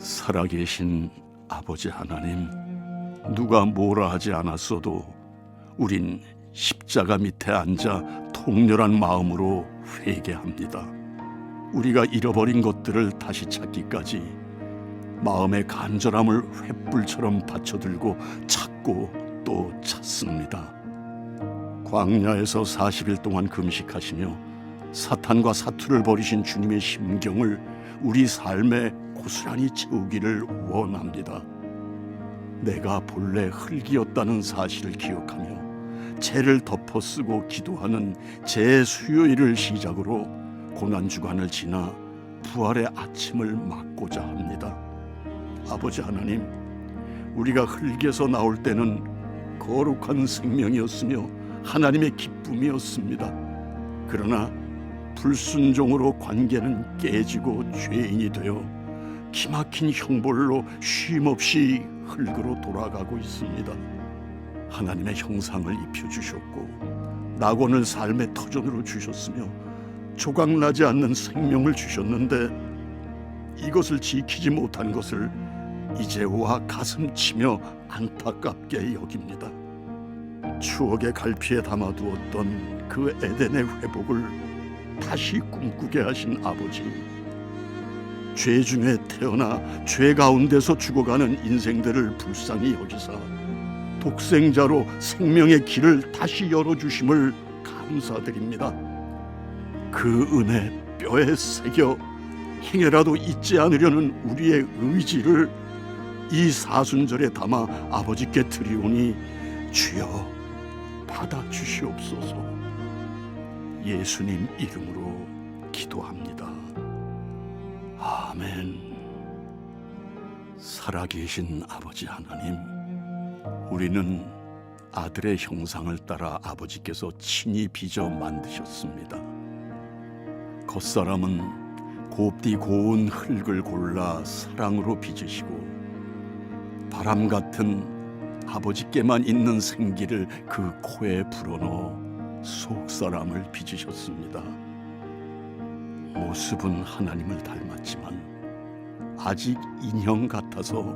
살아계신 아버지 하나님, 누가 뭐라 하지 않았어도 우린 십자가 밑에 앉아 통렬한 마음으로 회개합니다. 우리가 잃어버린 것들을 다시 찾기까지 마음의 간절함을 횃불처럼 받쳐들고 찾고 또 찾습니다. 광야에서 40일 동안 금식하시며 사탄과 사투를 벌이신 주님의 심경을 우리 삶에 고스란히 채우기를 원합니다. 내가 본래 흙이었다는 사실을 기억하며 죄를 덮어쓰고 기도하는 제 수요일을 시작으로 고난주간을 지나 부활의 아침을 맞고자 합니다. 아버지 하나님, 우리가 흙에서 나올 때는 거룩한 생명이었으며 하나님의 기쁨이었습니다. 그러나 불순종으로 관계는 깨지고 죄인이 되어 기막힌 형벌로 쉼없이 흙으로 돌아가고 있습니다. 하나님의 형상을 입혀주셨고 낙원을 삶의 터전으로 주셨으며 조각나지 않는 생명을 주셨는데 이것을 지키지 못한 것을 이제와 가슴치며 안타깝게 여깁니다. 추억의 갈피에 담아두었던 그 에덴의 회복을 다시 꿈꾸게 하신 아버지, 죄 중에 태어나 죄 가운데서 죽어가는 인생들을 불쌍히 여기사 독생자로 생명의 길을 다시 열어주심을 감사드립니다. 그 은혜 뼈에 새겨 행여라도 잊지 않으려는 우리의 의지를 이 사순절에 담아 아버지께 드리오니 주여 받아주시옵소서. 예수님 이름으로 기도합니다. 아멘. 살아계신 아버지 하나님, 우리는 아들의 형상을 따라 아버지께서 친히 빚어 만드셨습니다. 겉사람은 곱디 고운 흙을 골라 사랑으로 빚으시고 바람 같은 아버지께만 있는 생기를 그 코에 불어넣어 속사람을 빚으셨습니다. 모습은 하나님을 닮았지만 아직 인형 같아서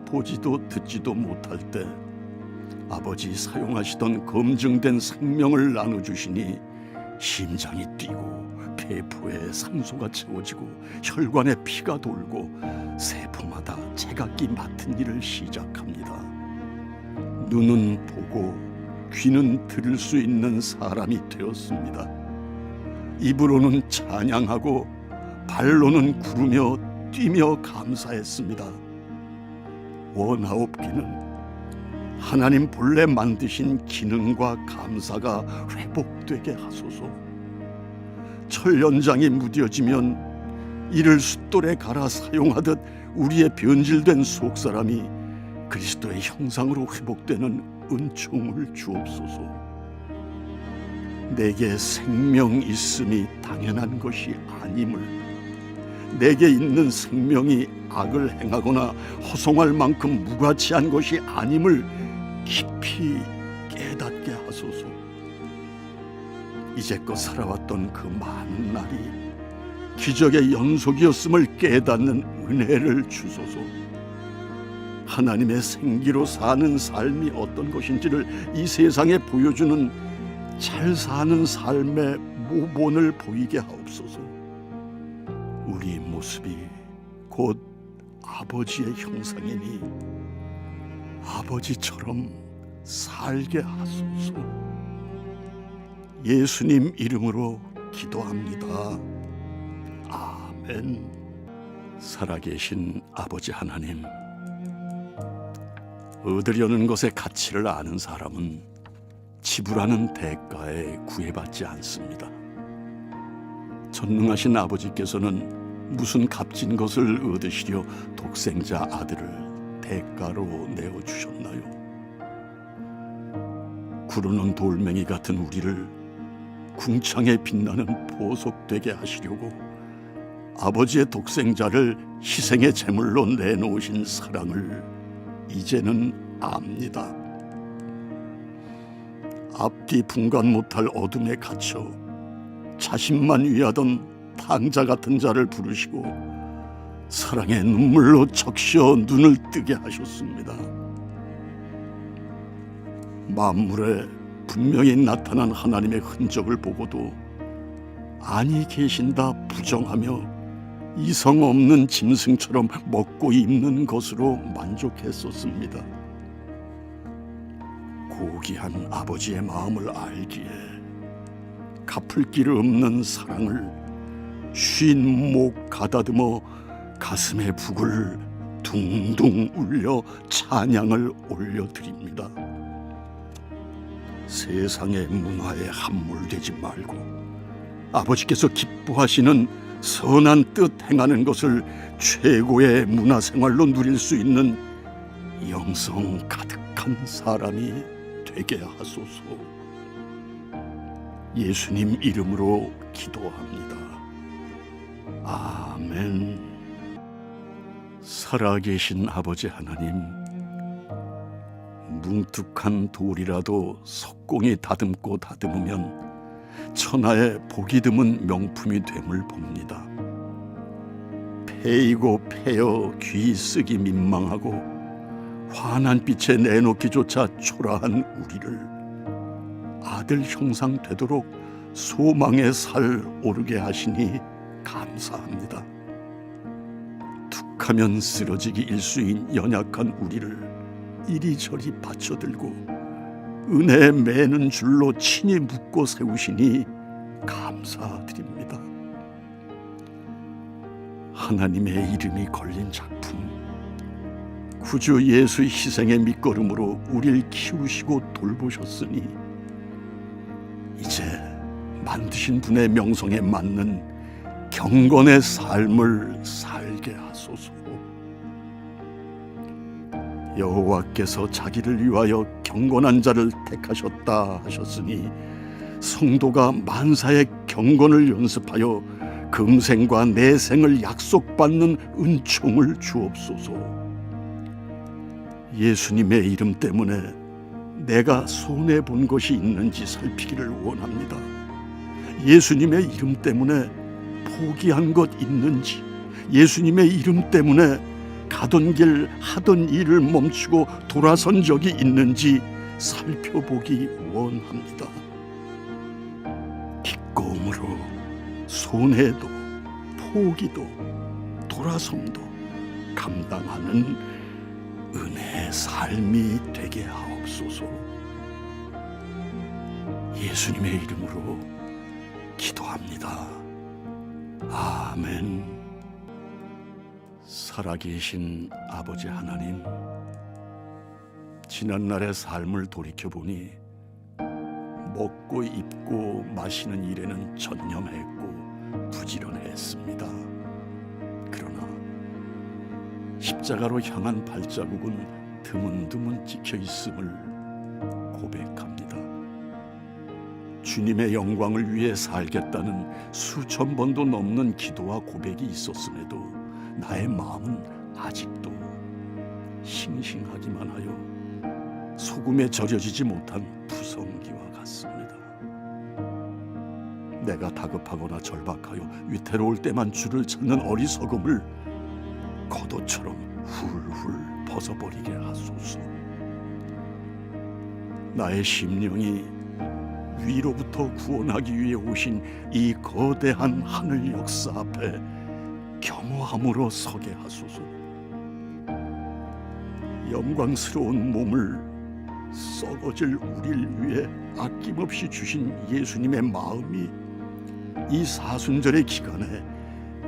보지도 듣지도 못할 때 아버지 사용하시던 검증된 생명을 나눠주시니 심장이 뛰고 폐포에 산소가 채워지고 혈관에 피가 돌고 세포마다 제각기 맡은 일을 시작합니다. 눈은 보고 귀는 들을 수 있는 사람이 되었습니다. 입으로는 찬양하고 발로는 구르며 뛰며 감사했습니다. 원하옵기는 하나님 본래 만드신 기능과 감사가 회복되게 하소서. 철 연장이 무뎌지면 이를 숫돌에 갈아 사용하듯 우리의 변질된 속사람이 그리스도의 형상으로 회복되는 은총을 주옵소서. 내게 생명 있음이 당연한 것이 아님을, 내게 있는 생명이 악을 행하거나 허송할 만큼 무가치한 것이 아님을 깊이 깨닫게 하소서. 이제껏 살아왔던 그 많은 날이 기적의 연속이었음을 깨닫는 은혜를 주소서. 하나님의 생기로 사는 삶이 어떤 것인지를 이 세상에 보여주는 잘 사는 삶의 모본을 보이게 하옵소서. 우리 모습이 곧 아버지의 형상이니 아버지처럼 살게 하소서. 예수님 이름으로 기도합니다. 아멘. 살아계신 아버지 하나님, 얻으려는 것의 가치를 아는 사람은 지불하는 대가에 구애받지 않습니다. 전능하신 아버지께서는 무슨 값진 것을 얻으시려 독생자 아들을 대가로 내어주셨나요? 구르는 돌멩이 같은 우리를 궁창에 빛나는 보석 되게 하시려고 아버지의 독생자를 희생의 제물로 내놓으신 사랑을 이제는 압니다. 앞뒤 분간 못할 어둠에 갇혀 자신만 위하던 탕자 같은 자를 부르시고 사랑의 눈물로 적셔 눈을 뜨게 하셨습니다. 만물에 분명히 나타난 하나님의 흔적을 보고도 아니 계신다 부정하며 이성 없는 짐승처럼 먹고 입는 것으로 만족했었습니다. 고귀한 아버지의 마음을 알기에 갚을 길 없는 사랑을 쉰 목 가다듬어 가슴에 북을 둥둥 울려 찬양을 올려드립니다. 세상의 문화에 함몰되지 말고 아버지께서 기뻐하시는 선한 뜻 행하는 것을 최고의 문화생활로 누릴 수 있는 영성 가득한 사람이 되게 하소서. 예수님 이름으로 기도합니다. 아멘. 살아계신 아버지 하나님, 뭉툭한 돌이라도 석공이 다듬고 다듬으면 천하의 보기 드문 명품이 됨을 봅니다. 패이고 패여 귀 쓰기 민망하고 환한 빛에 내놓기조차 초라한 우리를 아들 형상 되도록 소망의 살 오르게 하시니 감사합니다. 툭하면 쓰러지기 일수인 연약한 우리를 이리저리 받쳐들고 은혜에 매는 줄로 친히 묶고 세우시니 감사드립니다. 하나님의 이름이 걸린 작품, 구주 예수의 희생의 밑거름으로 우리를 키우시고 돌보셨으니 이제 만드신 분의 명성에 맞는 경건의 삶을 살게 하소서. 여호와께서 자기를 위하여 경건한 자를 택하셨다 하셨으니 성도가 만사의 경건을 연습하여 금생과 내생을 약속받는 은총을 주옵소서. 예수님의 이름 때문에 내가 손해본 것이 있는지 살피기를 원합니다. 예수님의 이름 때문에 포기한 것 있는지, 예수님의 이름 때문에 가던 길 하던 일을 멈추고 돌아선 적이 있는지 살펴보기 원합니다. 기꺼움으로 손해도 포기도 돌아섬도 감당하는 은혜의 삶이 되게 하옵소서. 예수님의 이름으로 기도합니다. 아멘. 살아계신 아버지 하나님, 지난날의 삶을 돌이켜보니 먹고 입고 마시는 일에는 전념했고 부지런했습니다. 그러나 십자가로 향한 발자국은 드문드문 찍혀 있음을 고백합니다. 주님의 영광을 위해 살겠다는 수천 번도 넘는 기도와 고백이 있었음에도 나의 마음은 아직도 싱싱하기만 하여 소금에 절여지지 못한 부성기와 같습니다. 내가 다급하거나 절박하여 위태로울 때만 주를 찾는 어리석음을 겉옷처럼 훌훌 벗어버리게 하소서. 나의 심령이 위로부터 구원하기 위해 오신 이 거대한 하늘 역사 앞에 겸허함으로 서게 하소서. 영광스러운 몸을 썩어질 우리를 위해 아낌없이 주신 예수님의 마음이 이 사순절의 기간에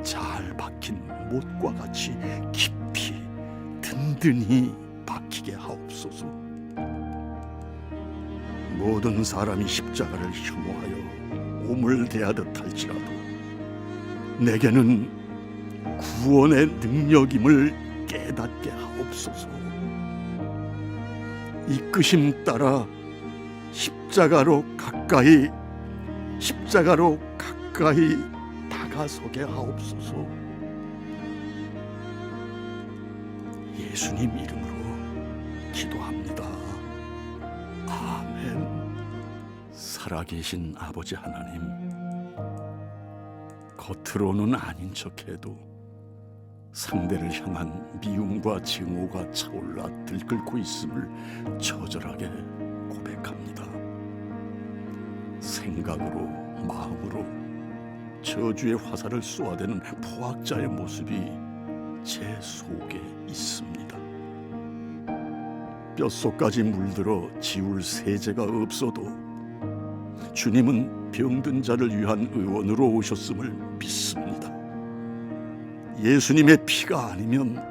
잘 박힌 못과 같이 깊이 든든히 박히게 하옵소서. 모든 사람이 십자가를 혐오하여 오물 대하듯 할지라도 내게는 구원의 능력임을 깨닫게 하옵소서. 이끄심 따라 십자가로 가까이 다가서게 하옵소서. 예수님 이름으로 기도합니다. 아멘. 살아계신 아버지 하나님, 겉으로는 아닌 척해도 상대를 향한 미움과 증오가 차올라 들끓고 있음을 처절하게 고백합니다. 생각으로, 마음으로 저주의 화살을 쏘아대는 포악자의 모습이 제 속에 있습니다. 뼛속까지 물들어 지울 세제가 없어도 주님은 병든 자를 위한 의원으로 오셨음을 믿습니다. 예수님의 피가 아니면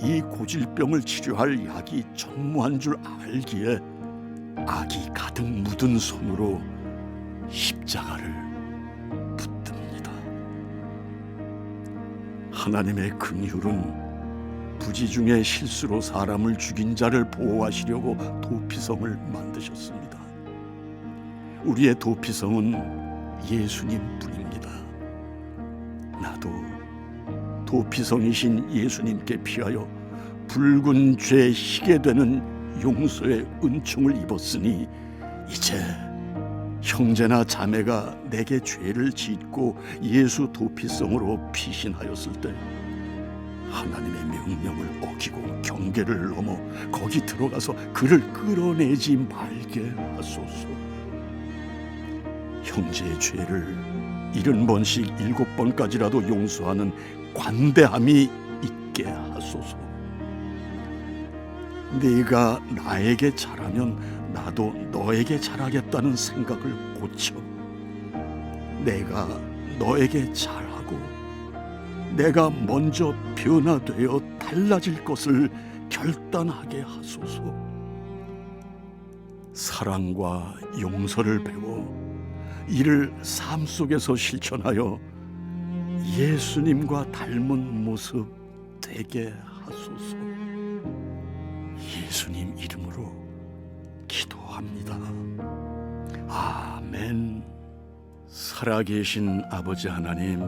이 고질병을 치료할 약이 전무한 줄 알기에 악이 가득 묻은 손으로 십자가를 붙듭니다. 하나님의 긍휼은 부지 중에 실수로 사람을 죽인 자를 보호하시려고 도피성을 만드셨습니다. 우리의 도피성은 예수님뿐입니다. 나도 도피성이신 예수님께 피하여 붉은 죄 희게 되는 용서의 은총을 입었으니 이제 형제나 자매가 내게 죄를 짓고 예수 도피성으로 피신하였을 때 하나님의 명령을 어기고 경계를 넘어 거기 들어가서 그를 끌어내지 말게 하소서. 형제의 죄를 70번씩 7번까지라도 용서하는 관대함이 있게 하소서. 네가 나에게 잘하면 나도 너에게 잘하겠다는 생각을 고쳐 내가 너에게 잘하고 내가 먼저 변화되어 달라질 것을 결단하게 하소서. 사랑과 용서를 배워 이를 삶 속에서 실천하여 예수님과 닮은 모습 되게 하소서. 예수님 이름으로 기도합니다. 아멘. 살아계신 아버지 하나님,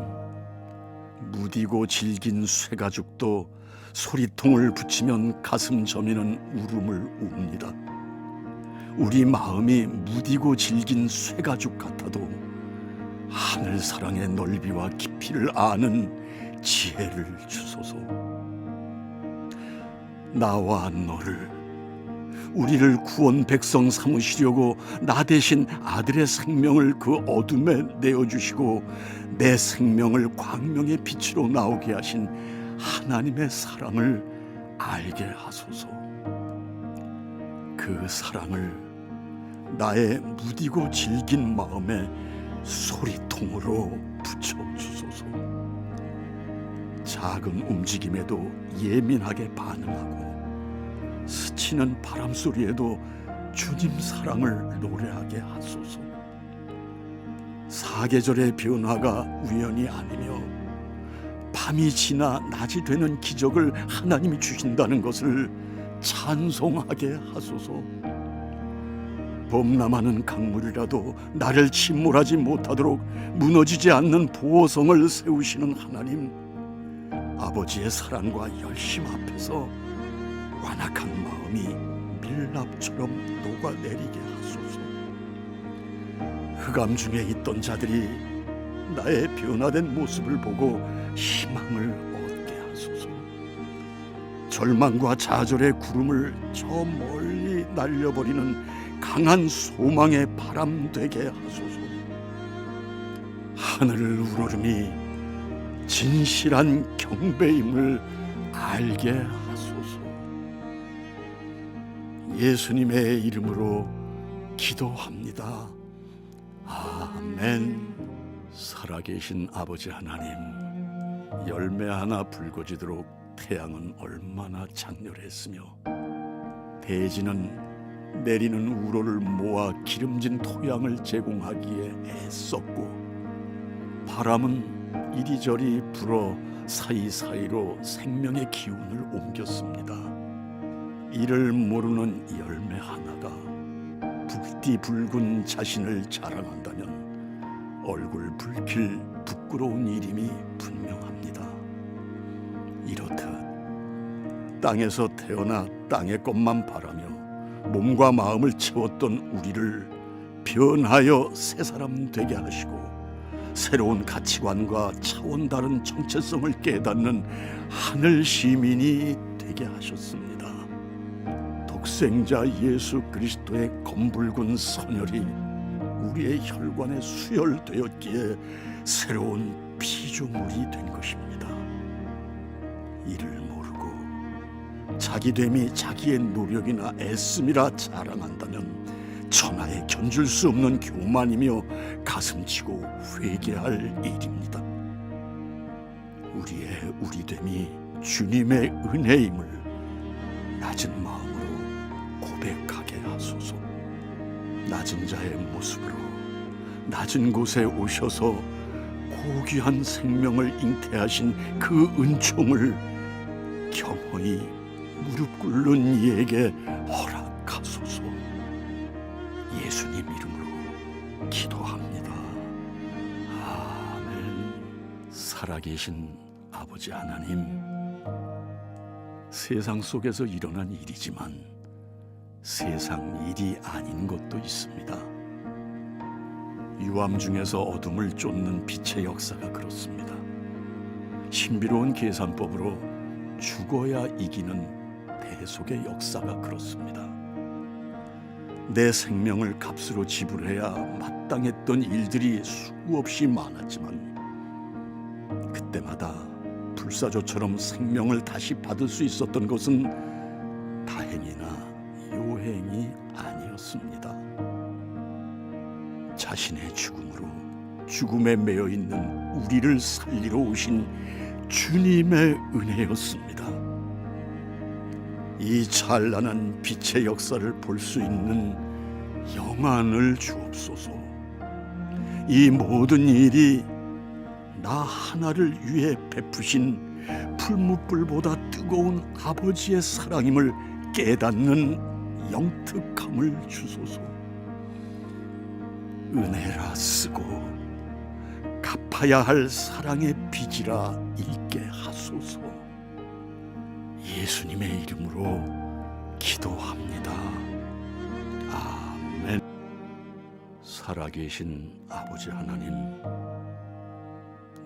무디고 질긴 쇠가죽도 소리통을 붙이면 가슴 저미는 울음을 웁니다. 우리 마음이 무디고 질긴 쇠가죽 같아도 하늘 사랑의 넓이와 깊이를 아는 지혜를 주소서. 나와 너를, 우리를 구원 백성 삼으시려고 나 대신 아들의 생명을 그 어둠에 내어주시고 내 생명을 광명의 빛으로 나오게 하신 하나님의 사랑을 알게 하소서. 그 사랑을 나의 무디고 질긴 마음에 소리통으로 붙여주소서. 작은 움직임에도 예민하게 반응하고 스치는 바람 소리에도 주님 사랑을 노래하게 하소서. 사계절의 변화가 우연이 아니며 밤이 지나 낮이 되는 기적을 하나님이 주신다는 것을 찬송하게 하소서. 범람하는 강물이라도 나를 침몰하지 못하도록 무너지지 않는 보호성을 세우시는 하나님, 아버지의 사랑과 열심 앞에서 완악한 마음이 밀랍처럼 녹아내리게 하소서. 흑암 중에 있던 자들이 나의 변화된 모습을 보고 희망을 얻게 하소서. 절망과 좌절의 구름을 저 멀리 날려버리는 강한 소망의 바람 되게 하소서. 하늘을 우러름이 진실한 경배임을 알게 하소서. 예수님의 이름으로 기도합니다. 아멘. 살아계신 아버지 하나님, 열매 하나 불거지도록 태양은 얼마나 장렬했으며 대지는 내리는 우로를 모아 기름진 토양을 제공하기에 애썼고 바람은 이리저리 불어 사이사이로 생명의 기운을 옮겼습니다. 이를 모르는 열매 하나가 붉디 붉은 자신을 자랑한다면 얼굴 붉힐 부끄러운 일임이 분명합니다. 이렇듯 땅에서 태어나 땅의 것만 바라며 몸과 마음을 채웠던 우리를 변하여 새 사람 되게 하시고 새로운 가치관과 차원 다른 정체성을 깨닫는 하늘 시민이 되게 하셨습니다. 독생자 예수 그리스도의 검붉은 선혈이 우리의 혈관에 수혈되었기에 새로운 피조물이 된 것입니다. 이를 모르고 자기됨이 자기의 노력이나 애씀이라 자랑한다면 천하에 견줄 수 없는 교만이며 가슴치고 회개할 일입니다. 우리의 우리됨이 주님의 은혜임을 낮은 마음으로 고백하게 하소서. 낮은 자의 모습으로 낮은 곳에 오셔서 고귀한 생명을 잉태하신 그 은총을 겸허히 무릎 꿇는 이에게 허락하소서. 예수님 이름으로 기도합니다. 아멘. 살아계신 아버지 하나님, 세상 속에서 일어난 일이지만 세상 일이 아닌 것도 있습니다. 유암 중에서 어둠을 쫓는 빛의 역사가 그렇습니다. 신비로운 계산법으로 죽어야 이기는 대속의 역사가 그렇습니다. 내 생명을 값으로 지불해야 마땅했던 일들이 수없이 많았지만 그때마다 불사조처럼 생명을 다시 받을 수 있었던 것은 다행이나 요행이 아니었습니다. 자신의 죽음으로 죽음에 매여 있는 우리를 살리러 오신 주님의 은혜였습니다. 이 찬란한 빛의 역사를 볼 수 있는 영안을 주옵소서. 이 모든 일이 나 하나를 위해 베푸신 풀무불보다 뜨거운 아버지의 사랑임을 깨닫는 영특함을 주소서. 은혜라 쓰고 갚아야 할 사랑의 빚이라 읽게 하소서. 예수님의 이름으로 기도합니다. 아멘. 살아계신 아버지 하나님,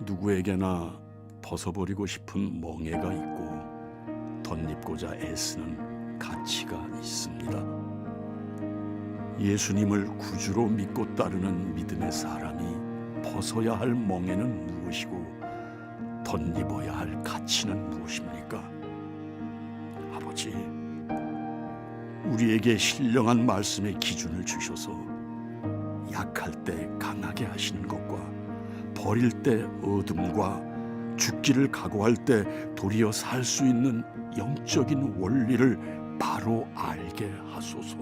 누구에게나 벗어버리고 싶은 멍에가 있고 덧입고자 애쓰는 가치가 있습니다. 예수님을 구주로 믿고 따르는 믿음의 사람이 벗어야 할 멍에는 무엇이고 덧입어야 할 가치는 무엇입니까? 아버지, 우리에게 신령한 말씀의 기준을 주셔서 약할 때 강하게 하시는 것과 버릴 때 어둠과 죽기를 각오할 때 도리어 살 수 있는 영적인 원리를 바로 알게 하소서.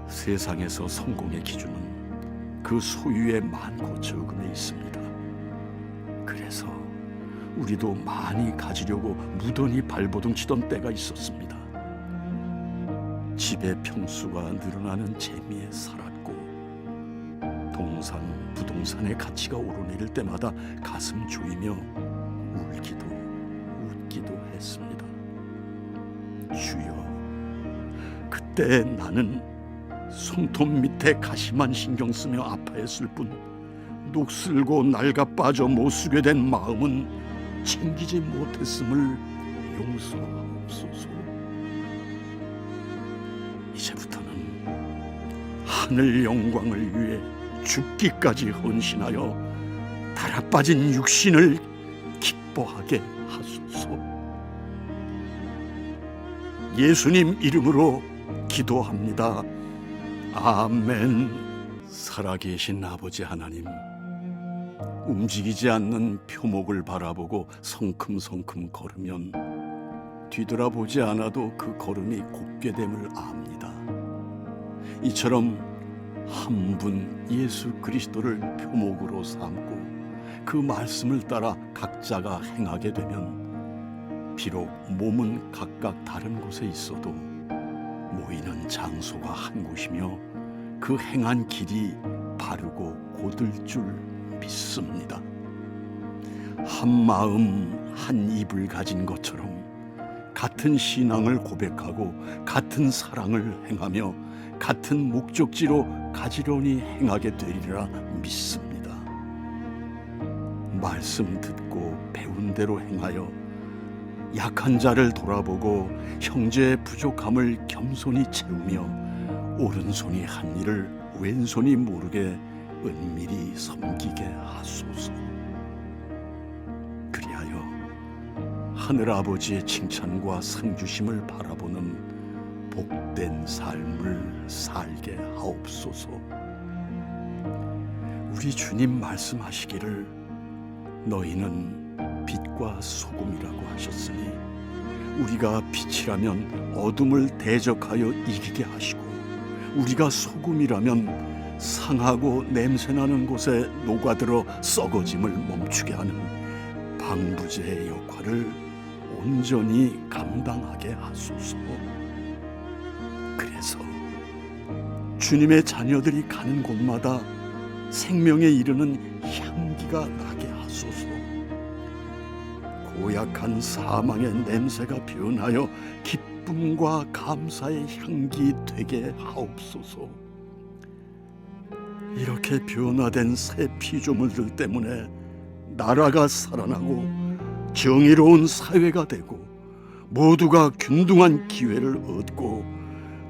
세상에서 성공의 기준은 그 소유의 많고 적음에 있습니다. 그래서 우리도 많이 가지려고 무던히 발버둥치던 때가 있었습니다. 집의 평수가 늘어나는 재미에 살았고 동산, 부동산의 가치가 오르내릴 때마다 가슴 조이며 울기도 웃기도 했습니다. 주여, 그때 나는 손톱 밑에 가시만 신경 쓰며 아파했을 뿐 녹슬고 낡아 빠져 못 쓰게 된 마음은 챙기지 못했음을 용서하옵소서. 이제부터는 하늘 영광을 위해 죽기까지 헌신하여 달아빠진 육신을 기뻐하게 하소서. 예수님 이름으로 기도합니다. 아멘. 살아계신 아버지 하나님, 움직이지 않는 표목을 바라보고 성큼성큼 걸으면 뒤돌아보지 않아도 그 걸음이 곱게 됨을 압니다. 이처럼 한 분 예수 그리스도를 표목으로 삼고 그 말씀을 따라 각자가 행하게 되면 비록 몸은 각각 다른 곳에 있어도 모이는 장소가 한 곳이며 그 행한 길이 바르고 곧을 줄 믿습니다. 한 마음 한 입을 가진 것처럼 같은 신앙을 고백하고 같은 사랑을 행하며 같은 목적지로 가지런히 행하게 되리라 믿습니다. 말씀 듣고 배운 대로 행하여 약한 자를 돌아보고 형제의 부족함을 겸손히 채우며 오른손이 한 일을 왼손이 모르게 은밀히 섬기게 하소서. 그리하여 하늘아버지의 칭찬과 상 주심을 바라보는 복된 삶을 살게 하옵소서. 우리 주님 말씀하시기를 너희는 빛과 소금이라고 하셨으니 우리가 빛이라면 어둠을 대적하여 이기게 하시고 우리가 소금이라면 상하고 냄새나는 곳에 녹아들어 썩어짐을 멈추게 하는 방부제의 역할을 온전히 감당하게 하소서. 그래서 주님의 자녀들이 가는 곳마다 생명에 이르는 향기가 나게 하소서. 고약한 사망의 냄새가 변하여 기쁨과 감사의 향기 되게 하옵소서. 이렇게 변화된 새 피조물들 때문에 나라가 살아나고 정의로운 사회가 되고 모두가 균등한 기회를 얻고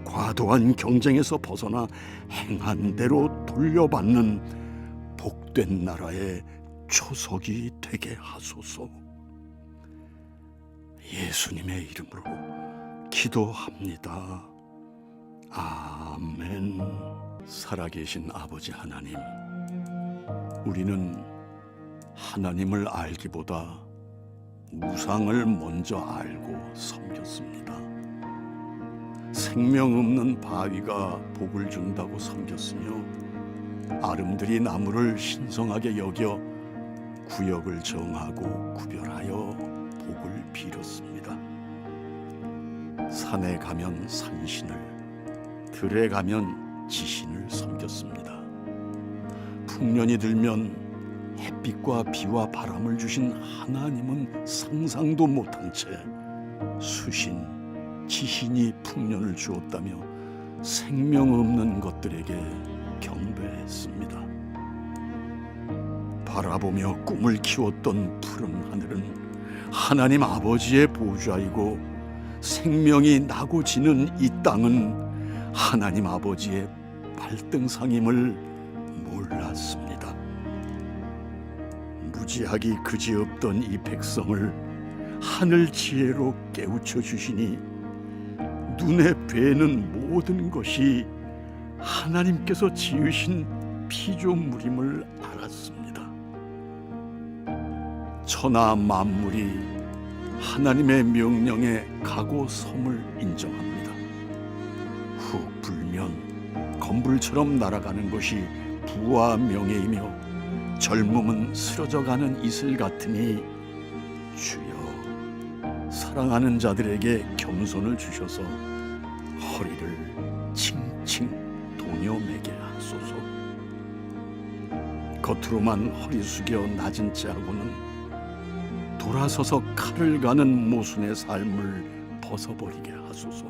과도한 경쟁에서 벗어나 행한 대로 돌려받는 복된 나라의 초석이 되게 하소서. 예수님의 이름으로 기도합니다. 아멘. 살아계신 아버지 하나님, 우리는 하나님을 알기보다 우상을 먼저 알고 섬겼습니다. 생명 없는 바위가 복을 준다고 섬겼으며 아름드리 나무를 신성하게 여겨 구역을 정하고 구별하여 복을 빌었습니다. 산에 가면 산신을, 들에 가면 지신을 섬겼습니다. 풍년이 들면 햇빛과 비와 바람을 주신 하나님은 상상도 못한 채 수신, 지신이 풍년을 주었다며 생명 없는 것들에게 경배했습니다. 바라보며 꿈을 키웠던 푸른 하늘은 하나님 아버지의 보좌이고 생명이 나고 지는 이 땅은 하나님 아버지의 발등상임을 몰랐습니다. 무지하기 그지없던 이 백성을 하늘 지혜로 깨우쳐 주시니 눈에 뵈는 모든 것이 하나님께서 지으신 피조물임을 알았습니다. 천하 만물이 하나님의 명령에 가고 섬을 인정합니다. 훅 불면 건불처럼 날아가는 것이 부와 명예이며 젊음은 쓰러져가는 이슬 같으니 주여 사랑하는 자들에게 겸손을 주셔서 허리를 칭칭 동여매게 하소서. 겉으로만 허리 숙여 낮은 채하고는 돌아서서 칼을 가는 모순의 삶을 벗어버리게 하소서.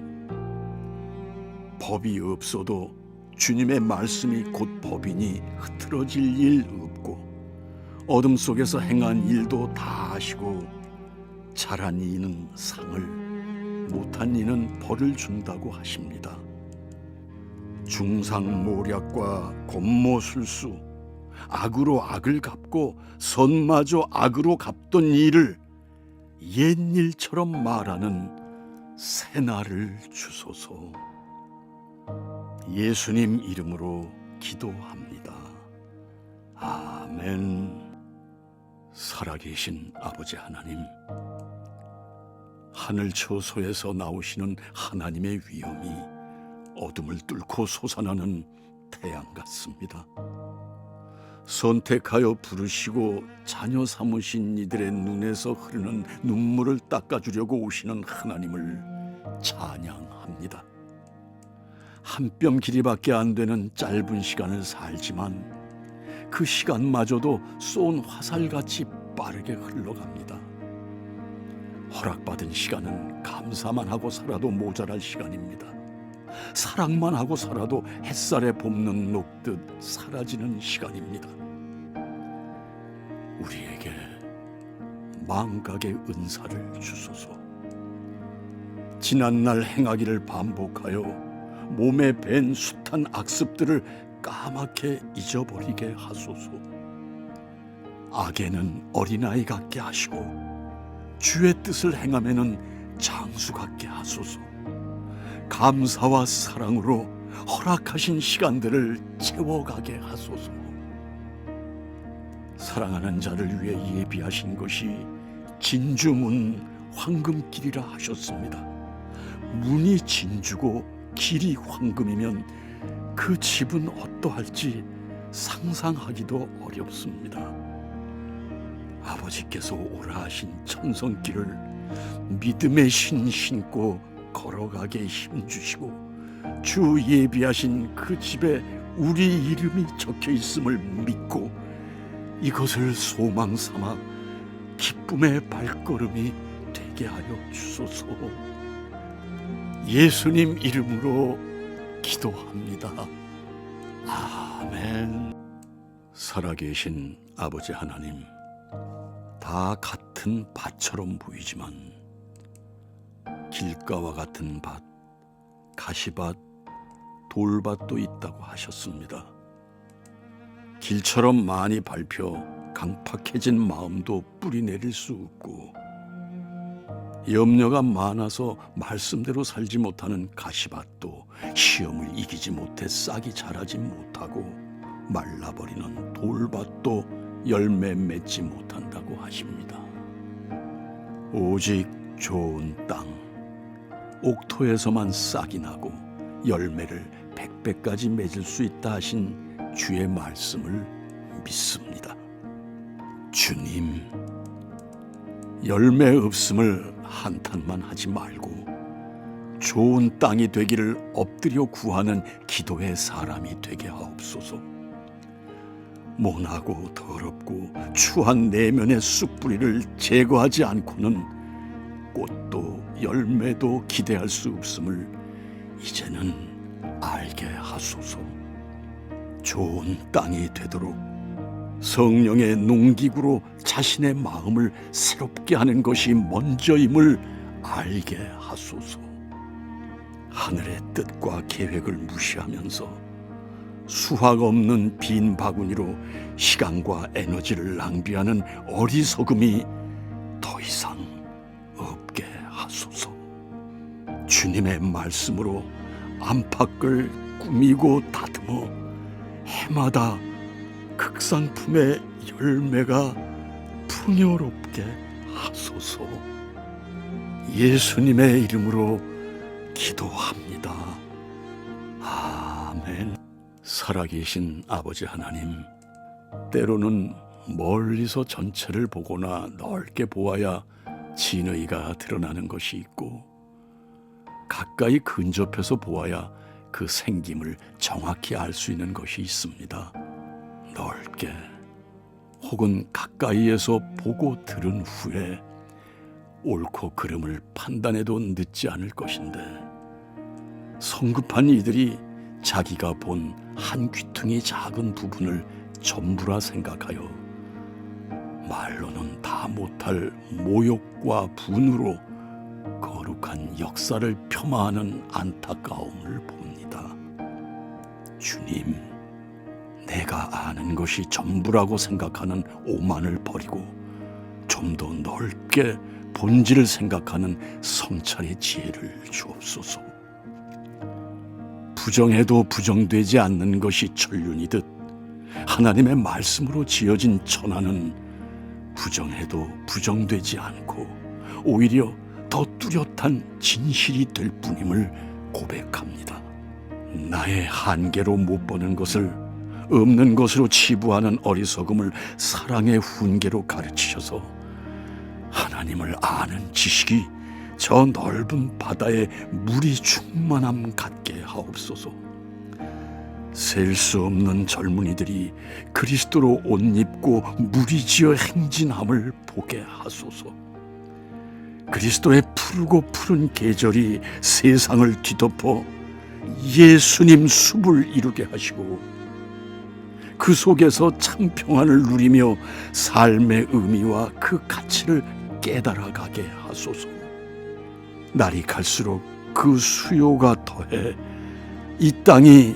법이 없어도 주님의 말씀이 곧 법이니 흐트러질 일 없고 어둠 속에서 행한 일도 다 아시고 잘한 이는 상을, 못한 이는 벌을 준다고 하십니다. 중상모략과 권모술수, 악으로 악을 갚고 선마저 악으로 갚던 일을 옛일처럼 말하는 새날을 주소서. 예수님 이름으로 기도합니다. 아멘. 살아계신 아버지 하나님, 하늘 처소에서 나오시는 하나님의 위엄이 어둠을 뚫고 솟아나는 태양 같습니다. 선택하여 부르시고 자녀 삼으신 이들의 눈에서 흐르는 눈물을 닦아주려고 오시는 하나님을 찬양합니다. 한 뼘 길이밖에 안 되는 짧은 시간을 살지만 그 시간마저도 쏜 화살같이 빠르게 흘러갑니다. 허락받은 시간은 감사만 하고 살아도 모자랄 시간입니다. 사랑만 하고 살아도 햇살에 볶는 녹듯 사라지는 시간입니다. 우리에게 망각의 은사를 주소서. 지난날 행하기를 반복하여 몸에 밴 숱한 악습들을 까맣게 잊어버리게 하소서. 악에는 어린아이 같게 하시고 주의 뜻을 행하면은 장수 같게 하소서. 감사와 사랑으로 허락하신 시간들을 채워가게 하소서. 사랑하는 자를 위해 예비하신 것이 진주문 황금길이라 하셨습니다. 문이 진주고 길이 황금이면 그 집은 어떠할지 상상하기도 어렵습니다. 아버지께서 오라 하신 천성길을 믿음의 신 신고 걸어가게 힘주시고 주 예비하신 그 집에 우리 이름이 적혀 있음을 믿고 이것을 소망 삼아 기쁨의 발걸음이 되게 하여 주소서. 예수님 이름으로 기도합니다. 아멘. 살아계신 아버지 하나님, 다 같은 밭처럼 보이지만 길가와 같은 밭, 가시밭, 돌밭도 있다고 하셨습니다. 길처럼 많이 밟혀 강팍해진 마음도 뿌리 내릴 수 없고 염려가 많아서 말씀대로 살지 못하는 가시밭도 시험을 이기지 못해 싹이 자라지 못하고 말라버리는 돌밭도 열매 맺지 못한다고 하십니다. 오직 좋은 땅, 옥토에서만 싹이 나고 열매를 100배까지 맺을 수 있다 하신 주의 말씀을 믿습니다. 주님, 열매 없음을 한탄만 하지 말고 좋은 땅이 되기를 엎드려 구하는 기도의 사람이 되게 하옵소서. 모나고 더럽고 추한 내면의 쑥뿌리를 제거하지 않고는 꽃도 열매도 기대할 수 없음을 이제는 알게 하소서. 좋은 땅이 되도록 성령의 농기구로 자신의 마음을 새롭게 하는 것이 먼저임을 알게 하소서. 하늘의 뜻과 계획을 무시하면서 수학 없는 빈 바구니로 시간과 에너지를 낭비하는 어리석음이 더 이상 없게 하소서. 주님의 말씀으로 안팎을 꾸미고 다듬어 해마다 극상품의 열매가 풍요롭게 하소서. 예수님의 이름으로 기도합니다. 아멘. 살아계신 아버지 하나님, 때로는 멀리서 전체를 보거나 넓게 보아야 진의가 드러나는 것이 있고 가까이 근접해서 보아야 그 생김을 정확히 알 수 있는 것이 있습니다. 넓게 혹은 가까이에서 보고 들은 후에 옳고 그름을 판단해도 늦지 않을 것인데 성급한 이들이 자기가 본 한 귀퉁이 작은 부분을 전부라 생각하여 말로는 다 못할 모욕과 분으로 거룩한 역사를 폄하하는 안타까움을 봅니다. 주님, 내가 아는 것이 전부라고 생각하는 오만을 버리고 좀 더 넓게 본질을 생각하는 성찰의 지혜를 주옵소서. 부정해도 부정되지 않는 것이 천륜이듯 하나님의 말씀으로 지어진 천하는 부정해도 부정되지 않고 오히려 더 뚜렷한 진실이 될 뿐임을 고백합니다. 나의 한계로 못 보는 것을 없는 것으로 치부하는 어리석음을 사랑의 훈계로 가르치셔서 하나님을 아는 지식이 저 넓은 바다에 물이 충만함 같게 하옵소서. 셀 수 없는 젊은이들이 그리스도로 옷 입고 무리지어 행진함을 보게 하소서. 그리스도의 푸르고 푸른 계절이 세상을 뒤덮어 예수님 숲을 이루게 하시고 그 속에서 참 평안을 누리며 삶의 의미와 그 가치를 깨달아가게 하소서. 날이 갈수록 그 수요가 더해 이 땅이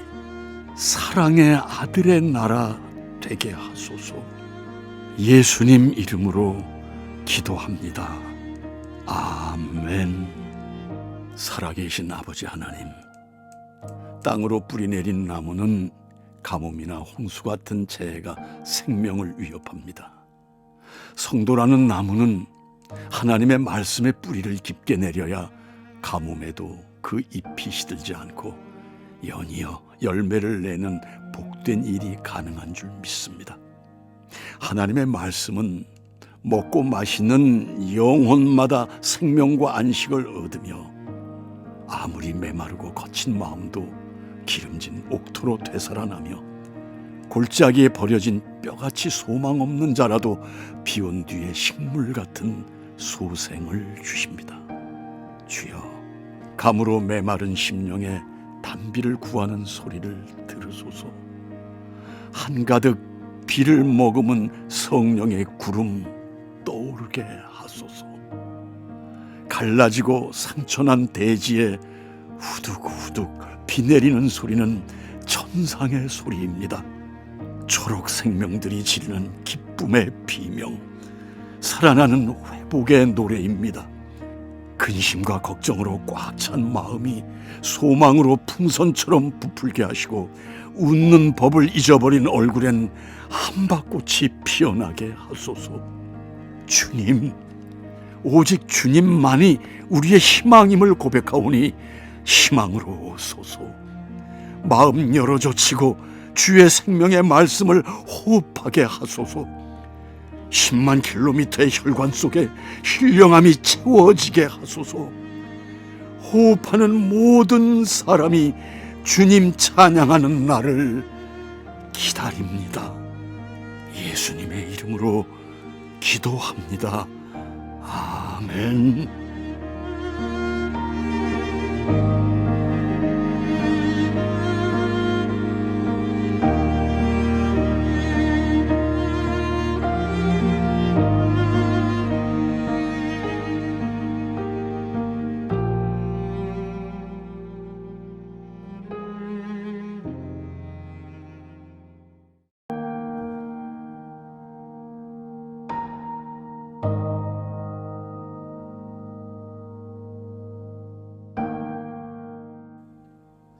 사랑의 아들의 나라 되게 하소서. 예수님 이름으로 기도합니다. 아멘. 살아계신 아버지 하나님, 땅으로 뿌리내린 나무는 가뭄이나 홍수 같은 재해가 생명을 위협합니다. 성도라는 나무는 하나님의 말씀의 뿌리를 깊게 내려야 가뭄에도 그 잎이 시들지 않고 연이어 열매를 내는 복된 일이 가능한 줄 믿습니다. 하나님의 말씀은 먹고 마시는 영혼마다 생명과 안식을 얻으며 아무리 메마르고 거친 마음도 기름진 옥토로 되살아나며 골짜기에 버려진 뼈같이 소망 없는 자라도 비온 뒤에 식물 같은 소생을 주십니다. 주여, 감으로 메마른 심령에 단비를 구하는 소리를 들으소서. 한가득 비를 머금은 성령의 구름 떠오르게 하소서. 갈라지고 상처난 대지에 후둑후둑 비 내리는 소리는 천상의 소리입니다. 초록 생명들이 지르는 기쁨의 비명, 살아나는 회복의 노래입니다. 근심과 걱정으로 꽉 찬 마음이 소망으로 풍선처럼 부풀게 하시고 웃는 법을 잊어버린 얼굴엔 한밭꽃이 피어나게 하소서. 주님, 오직 주님만이 우리의 희망임을 고백하오니 희망으로 오소서. 마음 열어젖히고 주의 생명의 말씀을 호흡하게 하소서. 10만 킬로미터의 혈관 속에 신령함이 채워지게 하소서. 호흡하는 모든 사람이 주님 찬양하는 날을 기다립니다. 예수님의 이름으로 기도합니다. 아멘.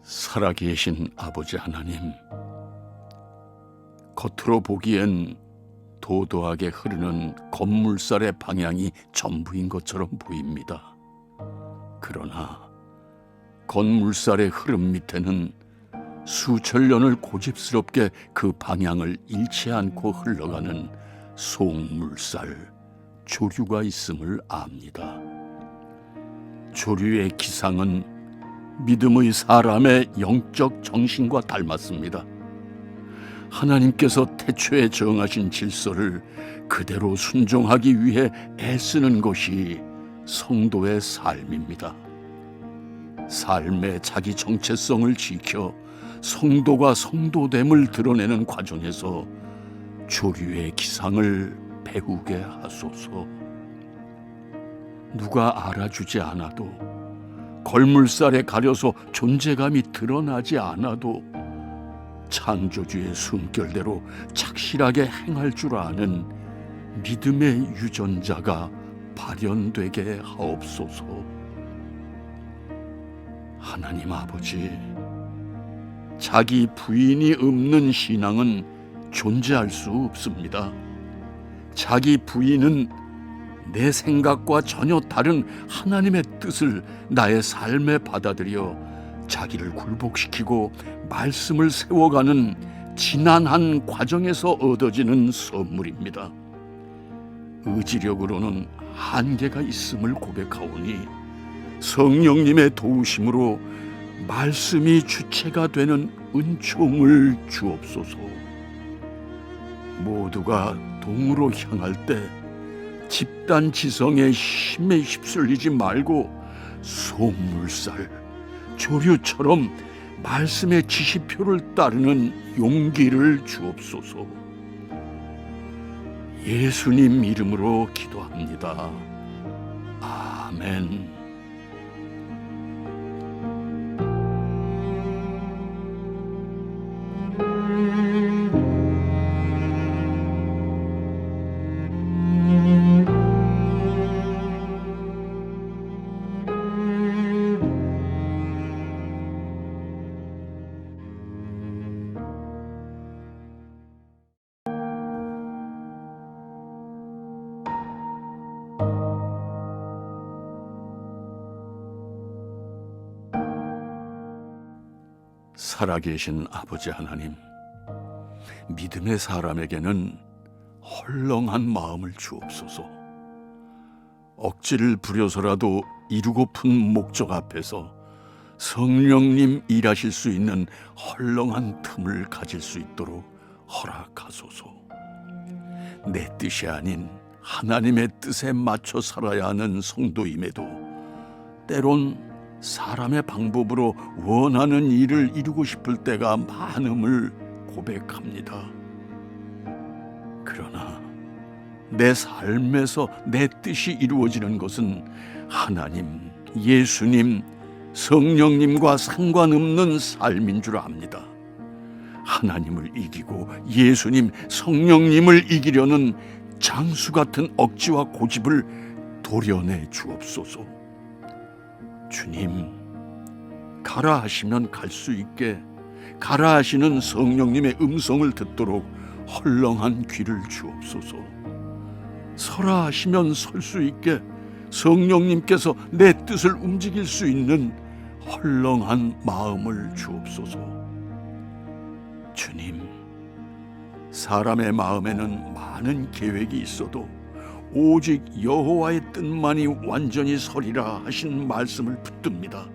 살아계신 아버지 하나님, 겉으로 보기엔 도도하게 흐르는 건물살의 방향이 전부인 것처럼 보입니다. 그러나 건물살의 흐름 밑에는 수천 년을 고집스럽게 그 방향을 잃지 않고 흘러가는 속물살, 조류가 있음을 압니다. 조류의 기상은 믿음의 사람의 영적 정신과 닮았습니다. 하나님께서 태초에 정하신 질서를 그대로 순종하기 위해 애쓰는 것이 성도의 삶입니다. 삶의 자기 정체성을 지켜 성도가 성도됨을 드러내는 과정에서 조류의 기상을 배우게 하소서. 누가 알아주지 않아도, 걸물살에 가려서 존재감이 드러나지 않아도 창조주의 숨결대로 착실하게 행할 줄 아는 믿음의 유전자가 발현되게 하옵소서. 하나님 아버지, 자기 부인이 없는 신앙은 존재할 수 없습니다. 자기 부인은 내 생각과 전혀 다른 하나님의 뜻을 나의 삶에 받아들여 자기를 굴복시키고 말씀을 세워가는 지난한 과정에서 얻어지는 선물입니다. 의지력으로는 한계가 있음을 고백하오니 성령님의 도우심으로 말씀이 주체가 되는 은총을 주옵소서. 모두가 동으로 향할 때 집단 지성의 힘에 휩쓸리지 말고 속물살, 조류처럼 말씀의 지시표를 따르는 용기를 주옵소서. 예수님 이름으로 기도합니다. 아멘. 살아계신 아버지 하나님, 믿음의 사람에게는 헐렁한 마음을 주옵소서. 억지를 부려서라도 이루고픈 목적 앞에서 성령님 일하실 수 있는 헐렁한 틈을 가질 수 있도록 허락하소서. 내 뜻이 아닌 하나님의 뜻에 맞춰 살아야 하는 성도임에도 때론 사람의 방법으로 원하는 일을 이루고 싶을 때가 많음을 고백합니다. 그러나 내 삶에서 내 뜻이 이루어지는 것은 하나님, 예수님, 성령님과 상관없는 삶인 줄 압니다. 하나님을 이기고 예수님, 성령님을 이기려는 장수 같은 억지와 고집을 도려내 주옵소서. 주님, 가라 하시면 갈 수 있게, 가라 하시는 성령님의 음성을 듣도록 헐렁한 귀를 주옵소서. 서라 하시면 설 수 있게, 성령님께서 내 뜻을 움직일 수 있는 헐렁한 마음을 주옵소서. 주님, 사람의 마음에는 많은 계획이 있어도 오직 여호와의 뜻만이 완전히 서리라 하신 말씀을 붙듭니다.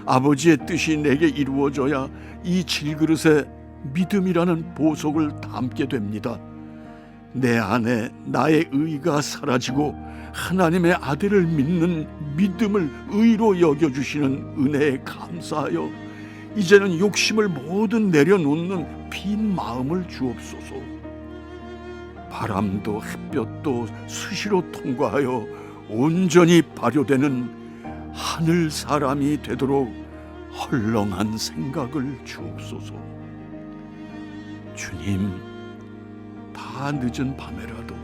아버지의 뜻이 내게 이루어져야 이 질그릇에 믿음이라는 보석을 담게 됩니다. 내 안에 나의 의가 사라지고 하나님의 아들을 믿는 믿음을 의로 여겨주시는 은혜에 감사하여 이제는 욕심을 모두 내려놓는 빈 마음을 주옵소서. 바람도 햇볕도 수시로 통과하여 온전히 발효되는 하늘 사람이 되도록 헐렁한 생각을 주옵소서. 주님, 다 늦은 밤에라도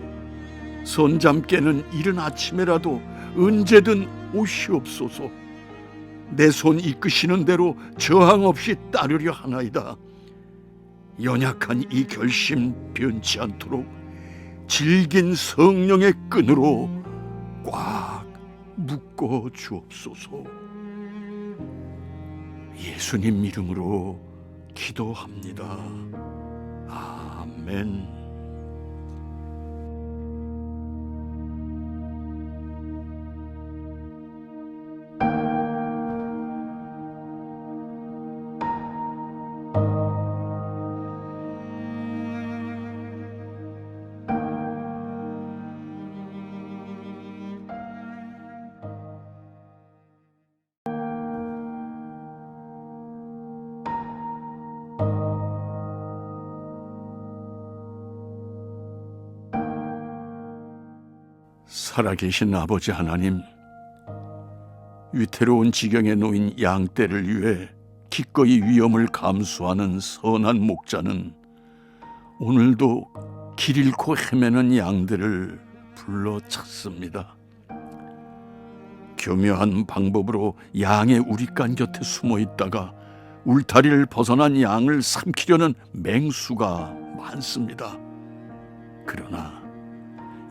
손잠 깨는 이른 아침에라도 언제든 오시옵소서. 내 손 이끄시는 대로 저항 없이 따르려 하나이다. 연약한 이 결심 변치 않도록 질긴 성령의 끈으로 꽉 묶어 주옵소서. 예수님 이름으로 기도합니다. 아멘. 살아계신 아버지 하나님, 위태로운 지경에 놓인 양떼를 위해 기꺼이 위험을 감수하는 선한 목자는 오늘도 길 잃고 헤매는 양들을 불러 찾습니다. 교묘한 방법으로 양의 우릿간 곁에 숨어 있다가 울타리를 벗어난 양을 삼키려는 맹수가 많습니다. 그러나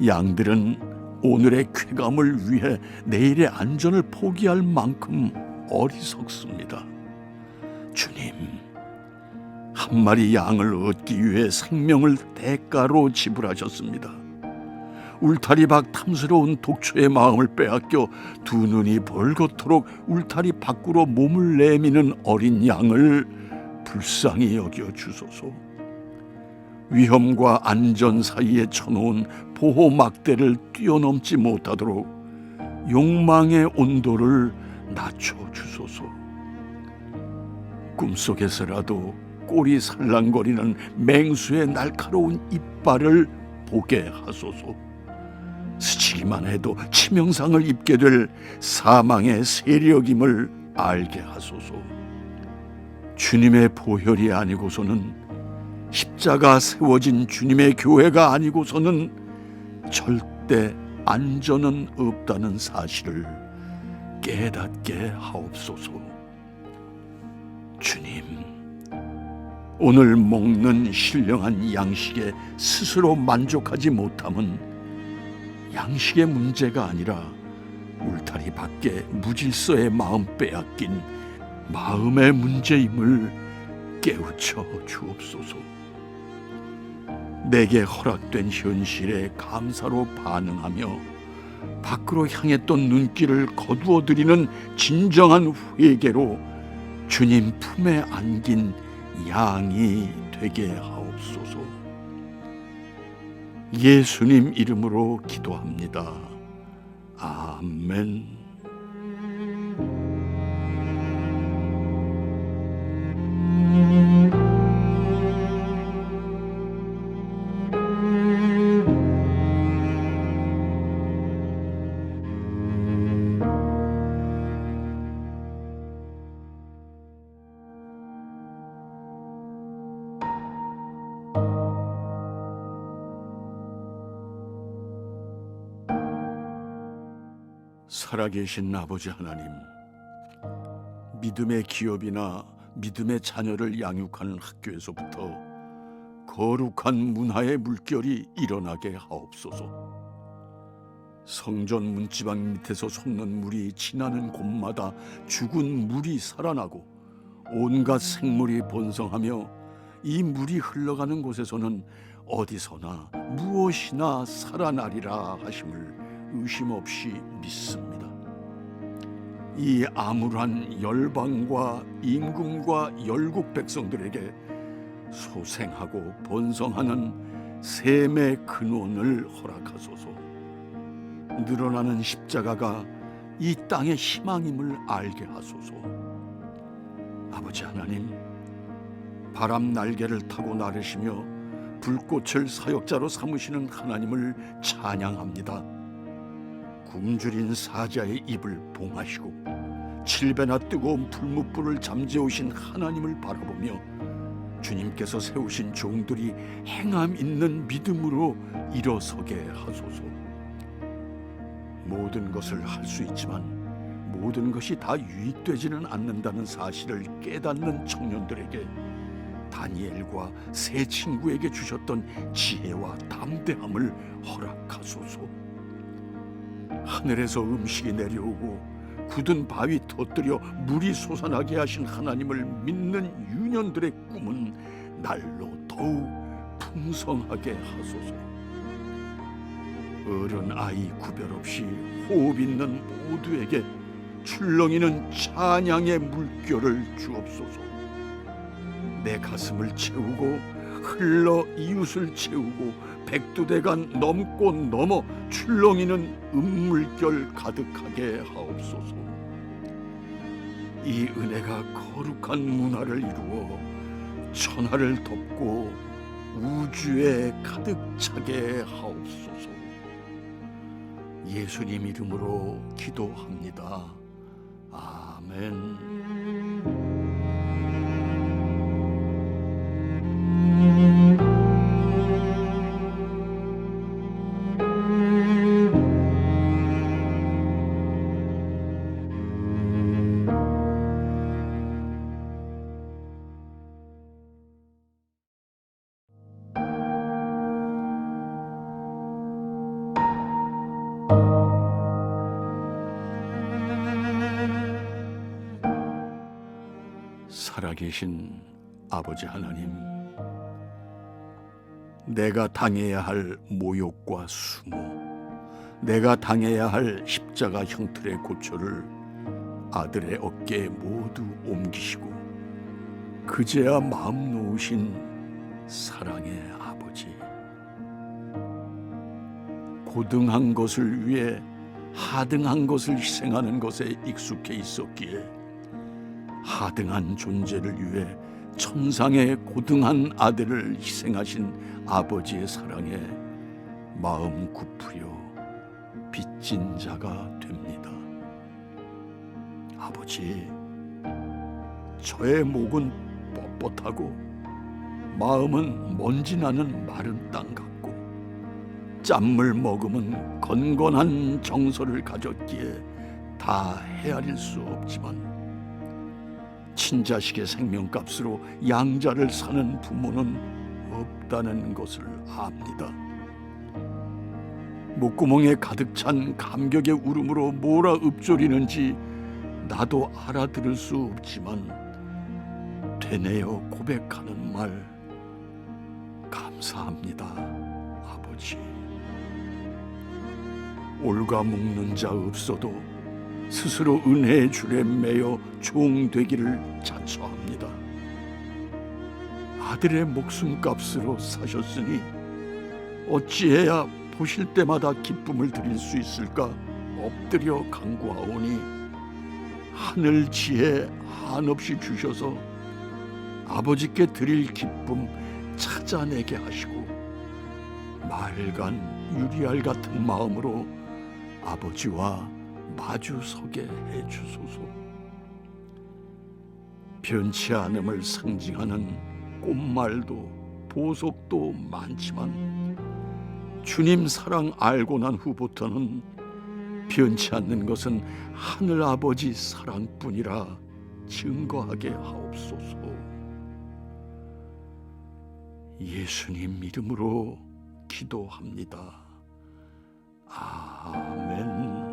양들은 오늘의 쾌감을 위해 내일의 안전을 포기할 만큼 어리석습니다. 주님, 한 마리 양을 얻기 위해 생명을 대가로 지불하셨습니다. 울타리 밖 탐스러운 독초의 마음을 빼앗겨 두 눈이 벌겋도록 울타리 밖으로 몸을 내미는 어린 양을 불쌍히 여겨 주소서. 위험과 안전 사이에 쳐놓은 보호 막대를 뛰어넘지 못하도록 욕망의 온도를 낮춰 주소서. 꿈속에서라도 꼬리 살랑거리는 맹수의 날카로운 이빨을 보게 하소서. 스치기만 해도 치명상을 입게 될 사망의 세력임을 알게 하소서. 주님의 보혈이 아니고서는, 십자가 세워진 주님의 교회가 아니고서는 절대 안전은 없다는 사실을 깨닫게 하옵소서. 주님, 오늘 먹는 신령한 양식에 스스로 만족하지 못함은 양식의 문제가 아니라 울타리 밖에 무질서의 마음 빼앗긴 마음의 문제임을 깨우쳐 주옵소서. 내게 허락된 현실에 감사로 반응하며 밖으로 향했던 눈길을 거두어 드리는 진정한 회개로 주님 품에 안긴 양이 되게 하옵소서. 예수님 이름으로 기도합니다. 아멘. 살아계신 아버지 하나님, 믿음의 기업이나 믿음의 자녀를 양육하는 학교에서부터 거룩한 문화의 물결이 일어나게 하옵소서. 성전 문지방 밑에서 솟는 물이 지나는 곳마다 죽은 물이 살아나고 온갖 생물이 번성하며 이 물이 흘러가는 곳에서는 어디서나 무엇이나 살아나리라 하심을 의심 없이 믿습니다. 이 암울한 열방과 임금과 열국 백성들에게 소생하고 번성하는 셈의 근원을 허락하소서. 늘어나는 십자가가 이 땅의 희망임을 알게 하소서. 아버지 하나님, 바람 날개를 타고 나르시며 불꽃을 사역자로 삼으시는 하나님을 찬양합니다. 굶주린 사자의 입을 봉하시고 7배나 뜨거운 풀무불을 잠재우신 하나님을 바라보며 주님께서 세우신 종들이 행함 있는 믿음으로 일어서게 하소서. 모든 것을 할 수 있지만 모든 것이 다 유익되지는 않는다는 사실을 깨닫는 청년들에게 다니엘과 세 친구에게 주셨던 지혜와 담대함을 허락하소서. 하늘에서 음식이 내려오고 굳은 바위 터뜨려 물이 솟아나게 하신 하나님을 믿는 유년들의 꿈은 날로 더욱 풍성하게 하소서. 어른 아이 구별 없이 호흡 있는 모두에게 출렁이는 찬양의 물결을 주옵소서. 내 가슴을 채우고 흘러 이웃을 채우고 백두대간 넘고 넘어 출렁이는 음물결 가득하게 하옵소서. 이 은혜가 거룩한 문화를 이루어 천하를 덮고 우주에 가득 차게 하옵소서. 예수님 이름으로 기도합니다. 아멘. 살아계신 아버지 하나님, 내가 당해야 할 모욕과 수모, 내가 당해야 할 십자가 형틀의 고초를 아들의 어깨에 모두 옮기시고 그제야 마음 놓으신 사랑의 아버지, 고등한 것을 위해 하등한 것을 희생하는 것에 익숙해 있었기에 하등한 존재를 위해 천상의 고등한 아들을 희생하신 아버지의 사랑에 마음 굽으려 빚진 자가 됩니다. 아버지, 저의 목은 뻣뻣하고 마음은 먼지 나는 마른 땅 같고 짠물 머금은 건건한 정서를 가졌기에 다 헤아릴 수 없지만 친자식의 생명값으로 양자를 사는 부모는 없다는 것을 압니다. 목구멍에 가득 찬 감격의 울음으로 뭐라 읊조리는지 나도 알아들을 수 없지만 되뇌어 고백하는 말 감사합니다, 아버지. 올가 묶는 자 없어도 스스로 은혜의 줄에 매여 종되기를 자처합니다. 아들의 목숨값으로 사셨으니 어찌해야 보실 때마다 기쁨을 드릴 수 있을까 엎드려 간구하오니 하늘 지혜 한없이 주셔서 아버지께 드릴 기쁨 찾아내게 하시고 맑은 유리알 같은 마음으로 아버지와 마주 서게 해주소서. 변치 않음을 상징하는 꽃말도 보석도 많지만 주님 사랑 알고 난 후부터는 변치 않는 것은 하늘 아버지 사랑뿐이라 증거하게 하옵소서. 예수님 이름으로 기도합니다. 아멘.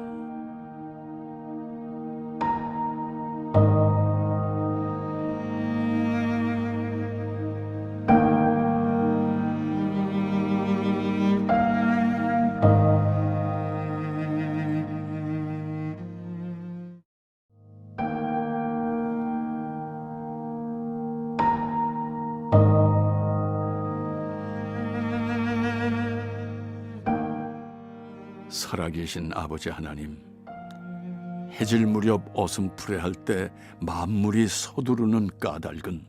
살아계신 아버지 하나님, 해질 무렵 어슴푸레할 때 만물이 서두르는 까닭은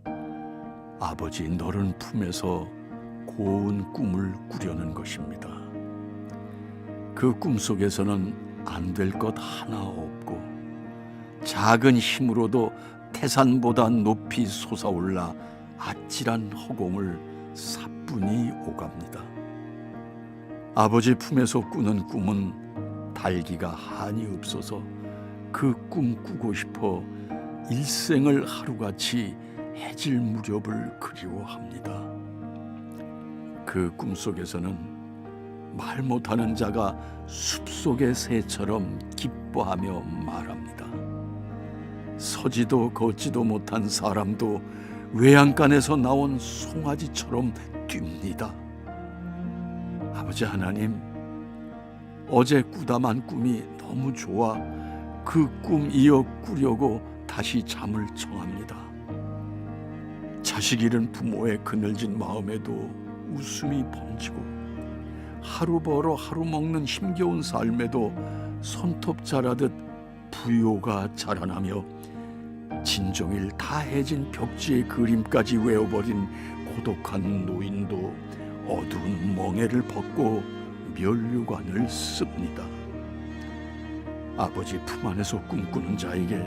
아버지 너른 품에서 고운 꿈을 꾸려는 것입니다. 그 꿈속에서는 안 될 것 하나 없고 작은 힘으로도 태산보다 높이 솟아올라 아찔한 허공을 사뿐히 오갑니다. 아버지 품에서 꾸는 꿈은 달기가 한이 없어서 그 꿈 꾸고 싶어 일생을 하루같이 해질 무렵을 그리워합니다. 그 꿈속에서는 말 못하는 자가 숲속의 새처럼 기뻐하며 말합니다. 서지도 걷지도 못한 사람도 외양간에서 나온 송아지처럼 뜁니다. 아버지 하나님, 어제 꾸다만 꿈이 너무 좋아 그 꿈 이어 꾸려고 다시 잠을 청합니다. 자식 잃은 부모의 그늘진 마음에도 웃음이 번지고 하루 벌어 하루 먹는 힘겨운 삶에도 손톱 자라듯 부요가 자라나며 진종일 다 해진 벽지의 그림까지 외워버린 고독한 노인도 어두운 멍에를 벗고 면류관을 씁니다. 아버지 품 안에서 꿈꾸는 자에게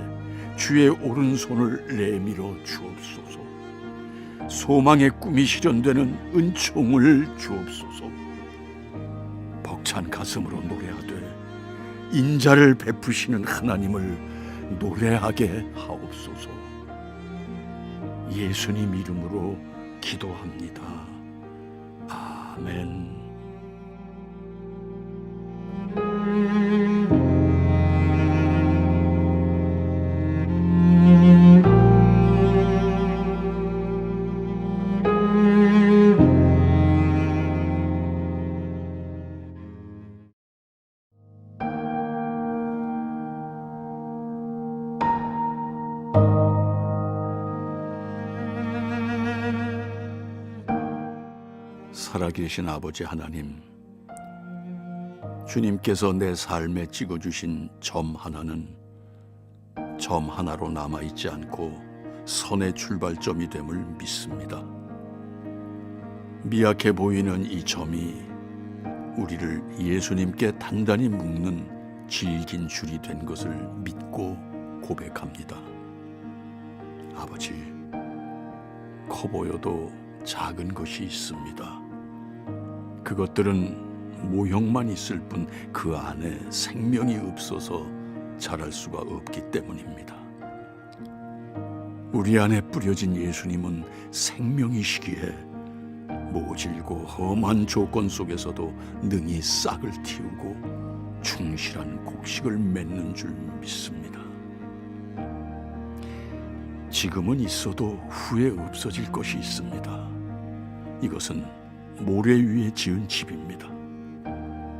주의 오른손을 내밀어 주옵소서. 소망의 꿈이 실현되는 은총을 주옵소서. 벅찬 가슴으로 노래하되 인자를 베푸시는 하나님을 노래하게 하옵소서. 예수님 이름으로 기도합니다. 아멘. 살아계신 아버지 하나님, 주님께서 내 삶에 찍어주신 점 하나는 점 하나로 남아있지 않고 선의 출발점이 됨을 믿습니다. 미약해 보이는 이 점이 우리를 예수님께 단단히 묶는 질긴 줄이 된 것을 믿고 고백합니다. 아버지, 커 보여도 작은 것이 있습니다. 그것들은 모형만 있을 뿐 그 안에 생명이 없어서 자랄 수가 없기 때문입니다. 우리 안에 뿌려진 예수님은 생명이시기에 모질고 험한 조건 속에서도 능히 싹을 틔우고 충실한 곡식을 맺는 줄 믿습니다. 지금은 있어도 후에 없어질 것이 있습니다. 이것은 모래 위에 지은 집입니다.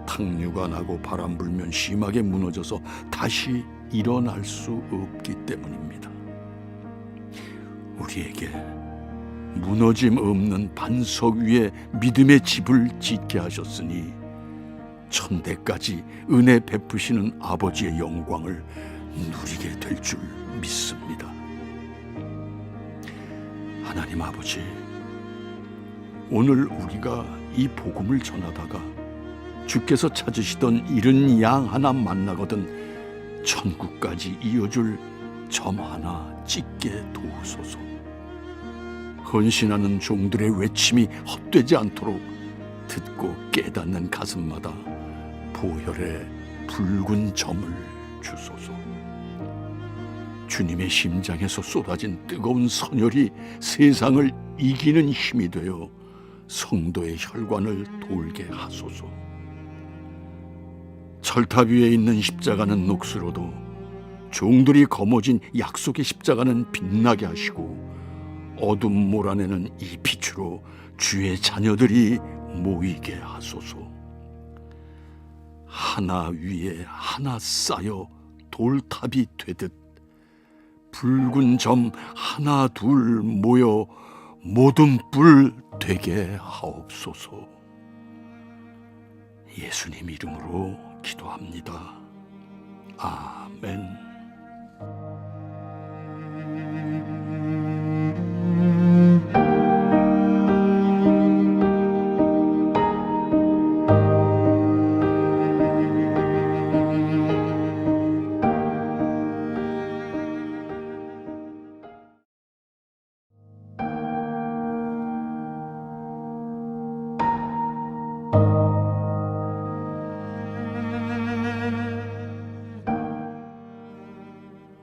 탕류가 나고 바람 불면 심하게 무너져서 다시 일어날 수 없기 때문입니다. 우리에게 무너짐 없는 반석 위에 믿음의 집을 짓게 하셨으니 천대까지 은혜 베푸시는 아버지의 영광을 누리게 될 줄 믿습니다. 하나님 아버지, 오늘 우리가 이 복음을 전하다가 주께서 찾으시던 이른 양 하나 만나거든 천국까지 이어줄 점 하나 찍게 도우소서. 헌신하는 종들의 외침이 헛되지 않도록 듣고 깨닫는 가슴마다 보혈의 붉은 점을 주소서. 주님의 심장에서 쏟아진 뜨거운 선혈이 세상을 이기는 힘이 되어 성도의 혈관을 돌게 하소서. 철탑 위에 있는 십자가는 녹슬어도 종들이 거머쥔 약속의 십자가는 빛나게 하시고 어둠 몰아내는 이 빛으로 주의 자녀들이 모이게 하소서. 하나 위에 하나 쌓여 돌탑이 되듯 붉은 점 하나 둘 모여 모든 뿔 되게 하옵소서. 예수님 이름으로 기도합니다. 아멘.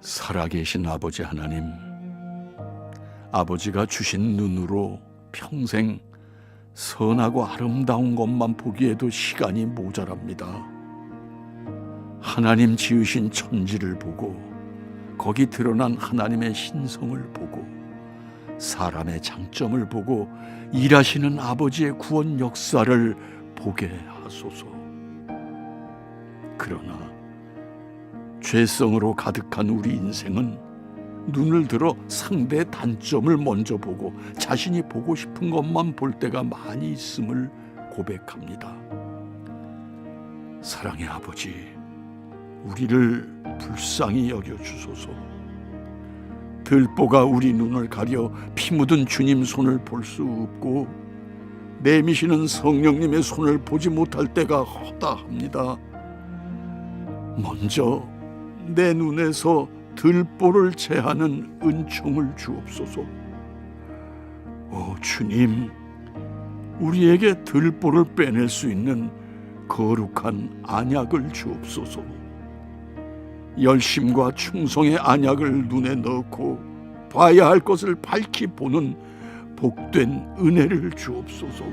살아계신 아버지 하나님, 아버지가 주신 눈으로 평생 선하고 아름다운 것만 보기에도 시간이 모자랍니다. 하나님 지으신 천지를 보고 거기 드러난 하나님의 신성을 보고 사람의 장점을 보고 일하시는 아버지의 구원 역사를 보게 하소서. 그러나 죄성으로 가득한 우리 인생은 눈을 들어 상대의 단점을 먼저 보고 자신이 보고 싶은 것만 볼 때가 많이 있음을 고백합니다. 사랑의 아버지, 우리를 불쌍히 여겨주소서. 들보가 우리 눈을 가려 피 묻은 주님 손을 볼 수 없고 내미시는 성령님의 손을 보지 못할 때가 허다합니다. 먼저 내 눈에서 들보를 제하는 은총을 주옵소서. 오 주님, 우리에게 들보를 빼낼 수 있는 거룩한 안약을 주옵소서. 열심과 충성의 안약을 눈에 넣고 봐야 할 것을 밝히 보는 복된 은혜를 주옵소서.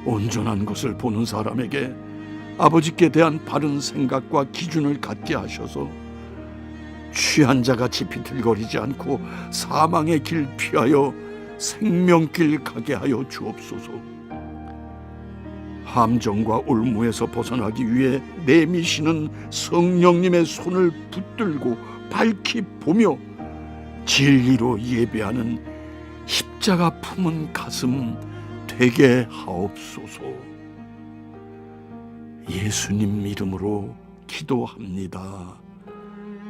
온전한 것을 보는 사람에게 아버지께 대한 바른 생각과 기준을 갖게 하셔서 취한 자같이 비틀거리지 않고 사망의 길 피하여 생명길 가게 하여 주옵소서. 함정과 올무에서 벗어나기 위해 내미시는 성령님의 손을 붙들고 밝히 보며 진리로 예배하는 십자가 품은 가슴 되게 하옵소서. 예수님 이름으로 기도합니다.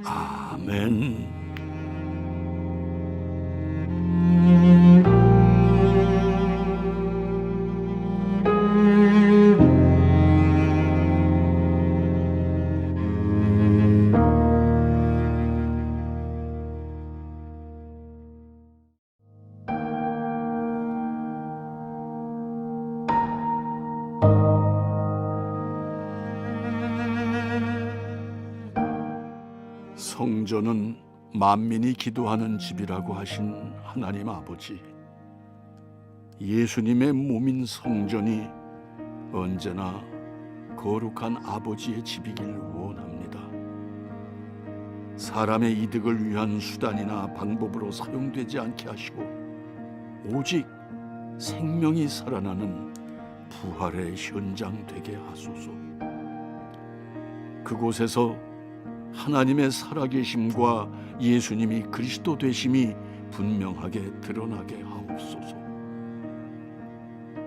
아멘. 성전은 만민이 기도하는 집이라고 하신 하나님 아버지, 예수님의 몸인 성전이 언제나 거룩한 아버지의 집이길 원합니다. 사람의 이득을 위한 수단이나 방법으로 사용되지 않게 하시고 오직 생명이 살아나는 부활의 현장 되게 하소서. 그곳에서 하나님의 살아계심과 예수님이 그리스도 되심이 분명하게 드러나게 하옵소서.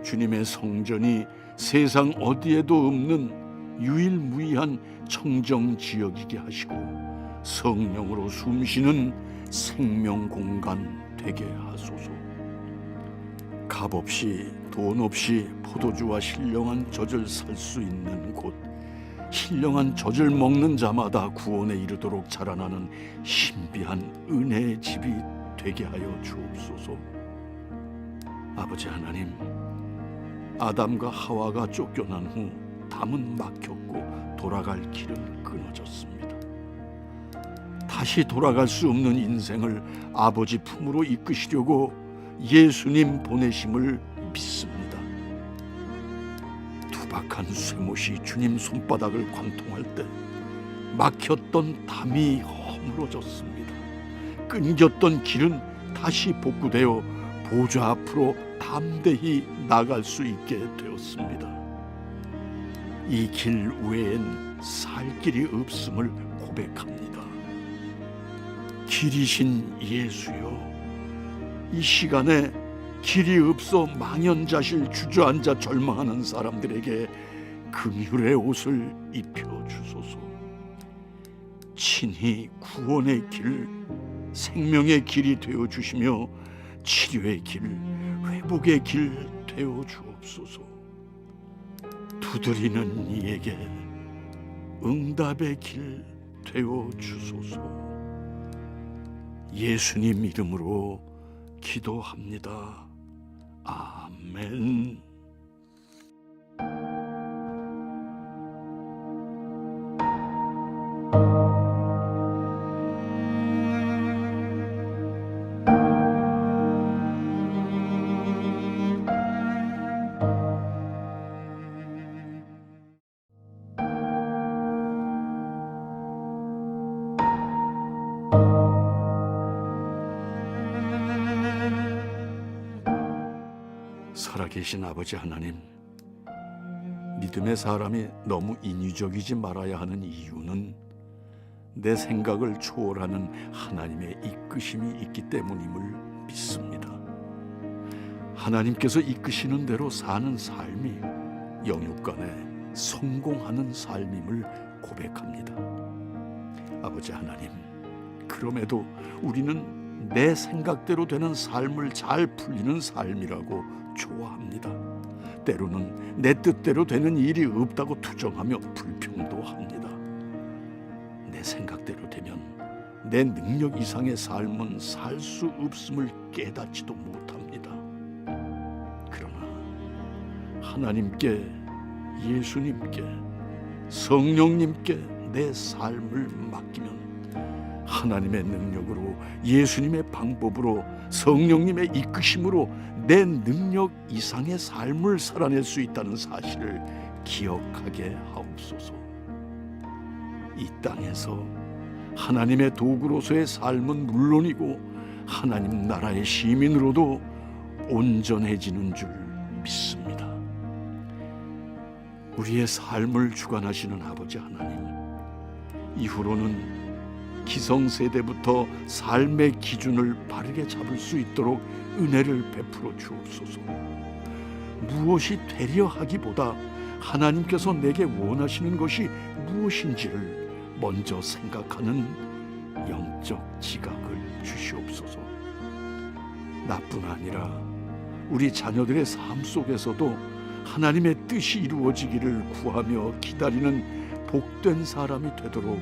주님의 성전이 세상 어디에도 없는 유일무이한 청정지역이게 하시고 성령으로 숨쉬는 생명공간 되게 하소서. 값없이 돈 없이 포도주와 신령한 젖을 살 수 있는 곳, 신령한 젖을 먹는 자마다 구원에 이르도록 자라나는 신비한 은혜의 집이 되게 하여 주옵소서. 아버지 하나님, 아담과 하와가 쫓겨난 후 담은 막혔고 돌아갈 길은 끊어졌습니다. 다시 돌아갈 수 없는 인생을 아버지 품으로 이끄시려고 예수님 보내심을 믿습니다. 투박한 쇠못이 주님 손바닥을 관통할 때 막혔던 담이 허물어졌습니다. 끊겼던 길은 다시 복구되어 보좌 앞으로 담대히 나갈 수 있게 되었습니다. 이 길 외엔 살 길이 없음을 고백합니다. 길이신 예수여, 이 시간에 길이 없어 망연자실 주저앉아 절망하는 사람들에게 긍휼의 옷을 입혀주소서. 친히 구원의 길, 생명의 길이 되어주시며 치료의 길, 회복의 길 되어주옵소서. 두드리는 이에게 응답의 길 되어주소서. 예수님 이름으로 기도합니다. 아멘. 살아계신 아버지 하나님, 믿음의 사람이 너무 인위적이지 말아야 하는 이유는 내 생각을 초월하는 하나님의 이끄심이 있기 때문임을 믿습니다. 하나님께서 이끄시는 대로 사는 삶이 영육간에 성공하는 삶임을 고백합니다. 아버지 하나님, 그럼에도 우리는 내 생각대로 되는 삶을 잘 풀리는 삶이라고 좋아합니다. 때로는 내 뜻대로 되는 일이 없다고 투정하며 불평도 합니다. 내 생각대로 되면 내 능력 이상의 삶은 살 수 없음을 깨닫지도 못합니다. 그러나 하나님께, 예수님께, 성령님께 내 삶을 맡기면 하나님의 능력으로, 예수님의 방법으로, 성령님의 이끄심으로 내 능력 이상의 삶을 살아낼 수 있다는 사실을 기억하게 하옵소서. 이 땅에서 하나님의 도구로서의 삶은 물론이고 하나님 나라의 시민으로도 온전해지는 줄 믿습니다. 우리의 삶을 주관하시는 아버지 하나님, 이후로는 기성세대부터 삶의 기준을 바르게 잡을 수 있도록 은혜를 베풀어 주옵소서. 무엇이 되려 하기보다 하나님께서 내게 원하시는 것이 무엇인지를 먼저 생각하는 영적 지각을 주시옵소서. 나뿐 아니라 우리 자녀들의 삶 속에서도 하나님의 뜻이 이루어지기를 구하며 기다리는 복된 사람이 되도록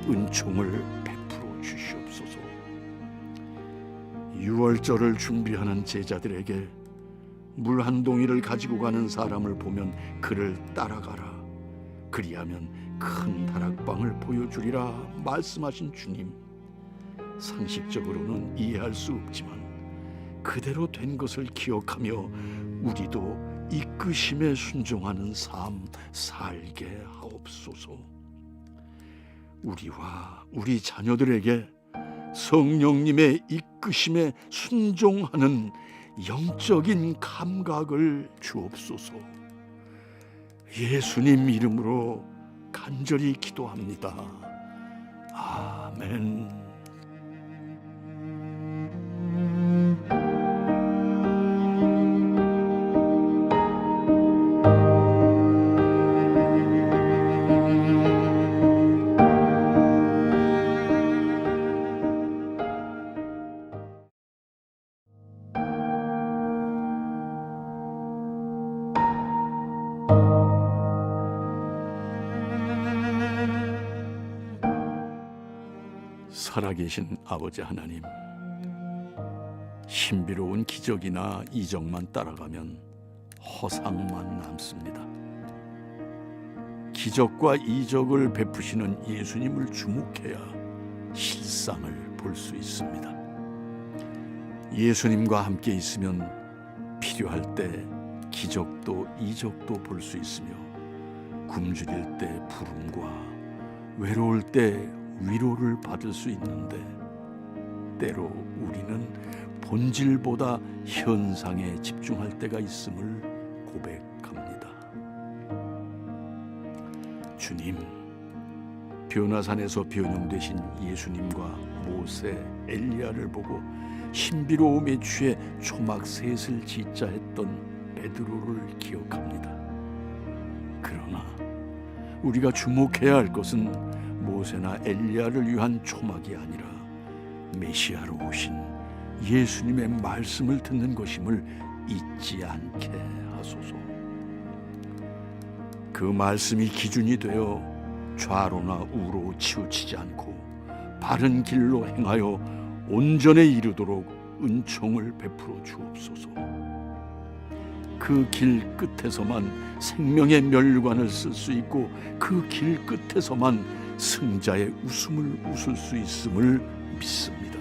은총을 베풀어 주시옵소서. 유월절을 준비하는 제자들에게 물 한 동이를 가지고 가는 사람을 보면 그를 따라가라, 그리하면 큰 다락방을 보여주리라 말씀하신 주님, 상식적으로는 이해할 수 없지만 그대로 된 것을 기억하며 우리도 이끄심에 순종하는 삶 살게 하옵소서. 우리와 우리 자녀들에게 성령님의 이끄심에 순종하는 영적인 감각을 주옵소서. 예수님 이름으로 간절히 기도합니다. 아멘. 살아계신 아버지 하나님, 신비로운 기적이나 이적만 따라가면 허상만 남습니다. 기적과 이적을 베푸시는 예수님을 주목해야 실상을 볼 수 있습니다. 예수님과 함께 있으면 필요할 때 기적도 이적도 볼 수 있으며, 굶주릴 때 부름과 외로울 때 위로를 받을 수 있는데, 때로 우리는 본질보다 현상에 집중할 때가 있음을 고백합니다. 주님, 변화산에서 변형되신 예수님과 모세, 엘리야를 보고 신비로움에 취해 초막 셋을 짓자 했던 베드로를 기억합니다. 그러나 우리가 주목해야 할 것은 모세나 엘리야를 위한 초막이 아니라 메시아로 오신 예수님의 말씀을 듣는 것임을 잊지 않게 하소서. 그 말씀이 기준이 되어 좌로나 우로 치우치지 않고 바른 길로 행하여 온전에 이르도록 은총을 베풀어 주옵소서. 그 길 끝에서만 생명의 멸관을 쓸 수 있고, 그 길 끝에서만 승자의 웃음을 웃을 수 있음을 믿습니다.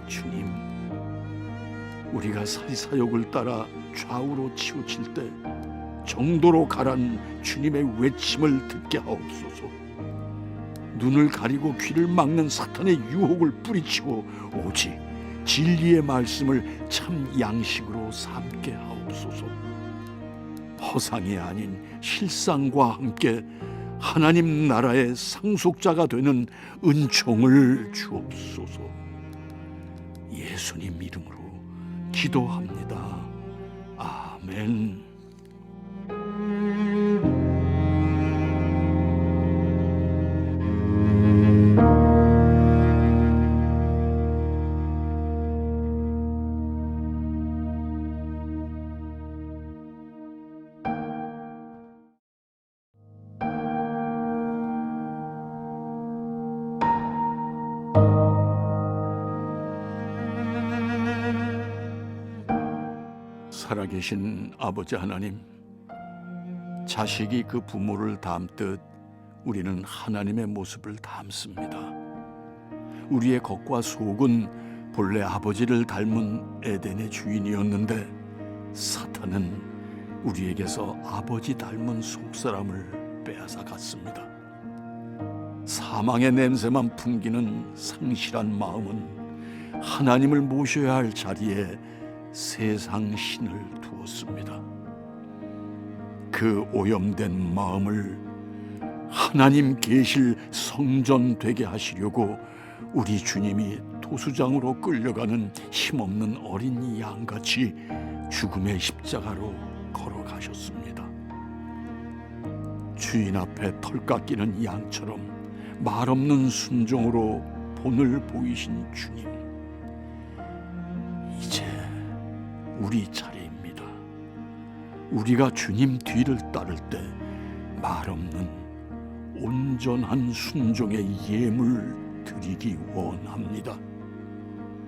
주님, 우리가 사리사욕을 따라 좌우로 치우칠 때 정도로 가란 주님의 외침을 듣게 하옵소서. 눈을 가리고 귀를 막는 사탄의 유혹을 뿌리치고 오직 진리의 말씀을 참 양식으로 삼게 하옵소서. 허상이 아닌 실상과 함께 하나님 나라의 상속자가 되는 은총을 주옵소서. 예수님 이름으로 기도합니다. 아멘. 살아계신 아버지 하나님, 자식이 그 부모를 닮듯 우리는 하나님의 모습을 닮습니다. 우리의 겉과 속은 본래 아버지를 닮은 에덴의 주인이었는데, 사탄은 우리에게서 아버지 닮은 속사람을 빼앗아 갔습니다. 사망의 냄새만 풍기는 상실한 마음은 하나님을 모셔야 할 자리에 세상 신을 두었습니다. 그 오염된 마음을 하나님 계실 성전 되게 하시려고 우리 주님이 토수장으로 끌려가는 힘없는 어린 양같이 죽음의 십자가로 걸어가셨습니다. 주인 앞에 털 깎이는 양처럼 말없는 순종으로 본을 보이신 주님, 이제 우리 차례입니다. 우리가 주님 뒤를 따를 때 말없는 온전한 순종의 예물 드리기 원합니다.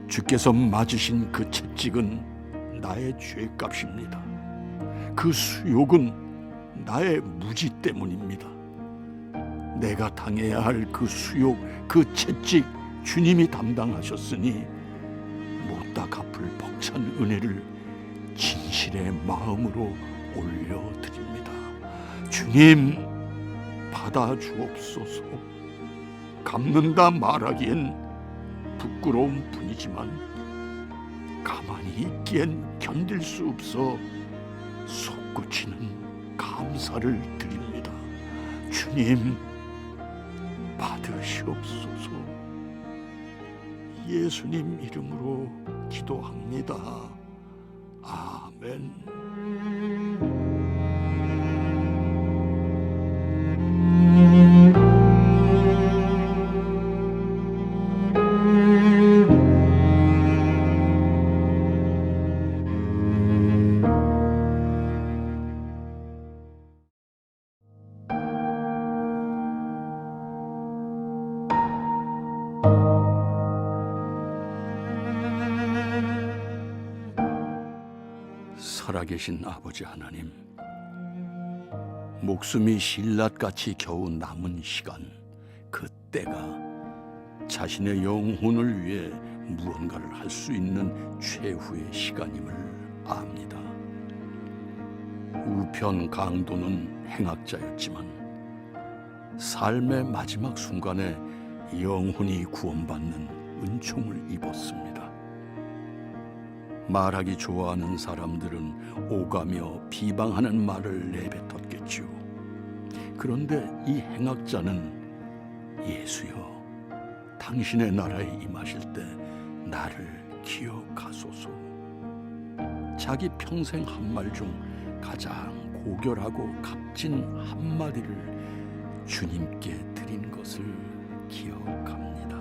주께서 맞으신 그 채찍은 나의 죄값입니다. 그 수욕은 나의 무지 때문입니다. 내가 당해야 할 그 수욕, 그 채찍 주님이 담당하셨으니 못다 갚을 벅찬 은혜를 진실의 마음으로 올려드립니다. 주님, 받아주옵소서. 갚는다 말하기엔 부끄러운 뿐이지만 가만히 있기엔 견딜 수 없어 솟구치는 감사를 드립니다. 주님, 받으시옵소서. 예수님 이름으로 기도합니다. 아멘. 살아계신 아버지 하나님, 목숨이 실낱같이 겨우 남은 시간, 그 때가 자신의 영혼을 위해 무언가를 할 수 있는 최후의 시간임을 압니다. 우편 강도는 행악자였지만 삶의 마지막 순간에 영혼이 구원받는 은총을 입었습니다. 말하기 좋아하는 사람들은 오가며 비방하는 말을 내뱉었겠지요. 그런데 이 행악자는 예수여, 당신의 나라에 임하실 때 나를 기억하소서. 자기 평생 한 말 중 가장 고결하고 값진 한마디를 주님께 드린 것을 기억합니다.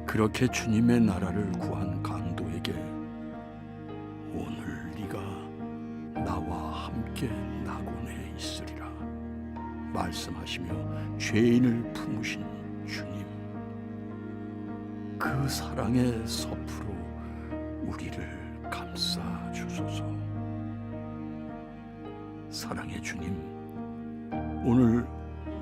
그렇게 주님의 나라를 구한 강도에게 오늘 네가 나와 함께 낙원에 있으리라 말씀하시며 죄인을 품으신 주님, 그 사랑의 섭으로 우리를 감싸 주소서. 사랑의 주님, 오늘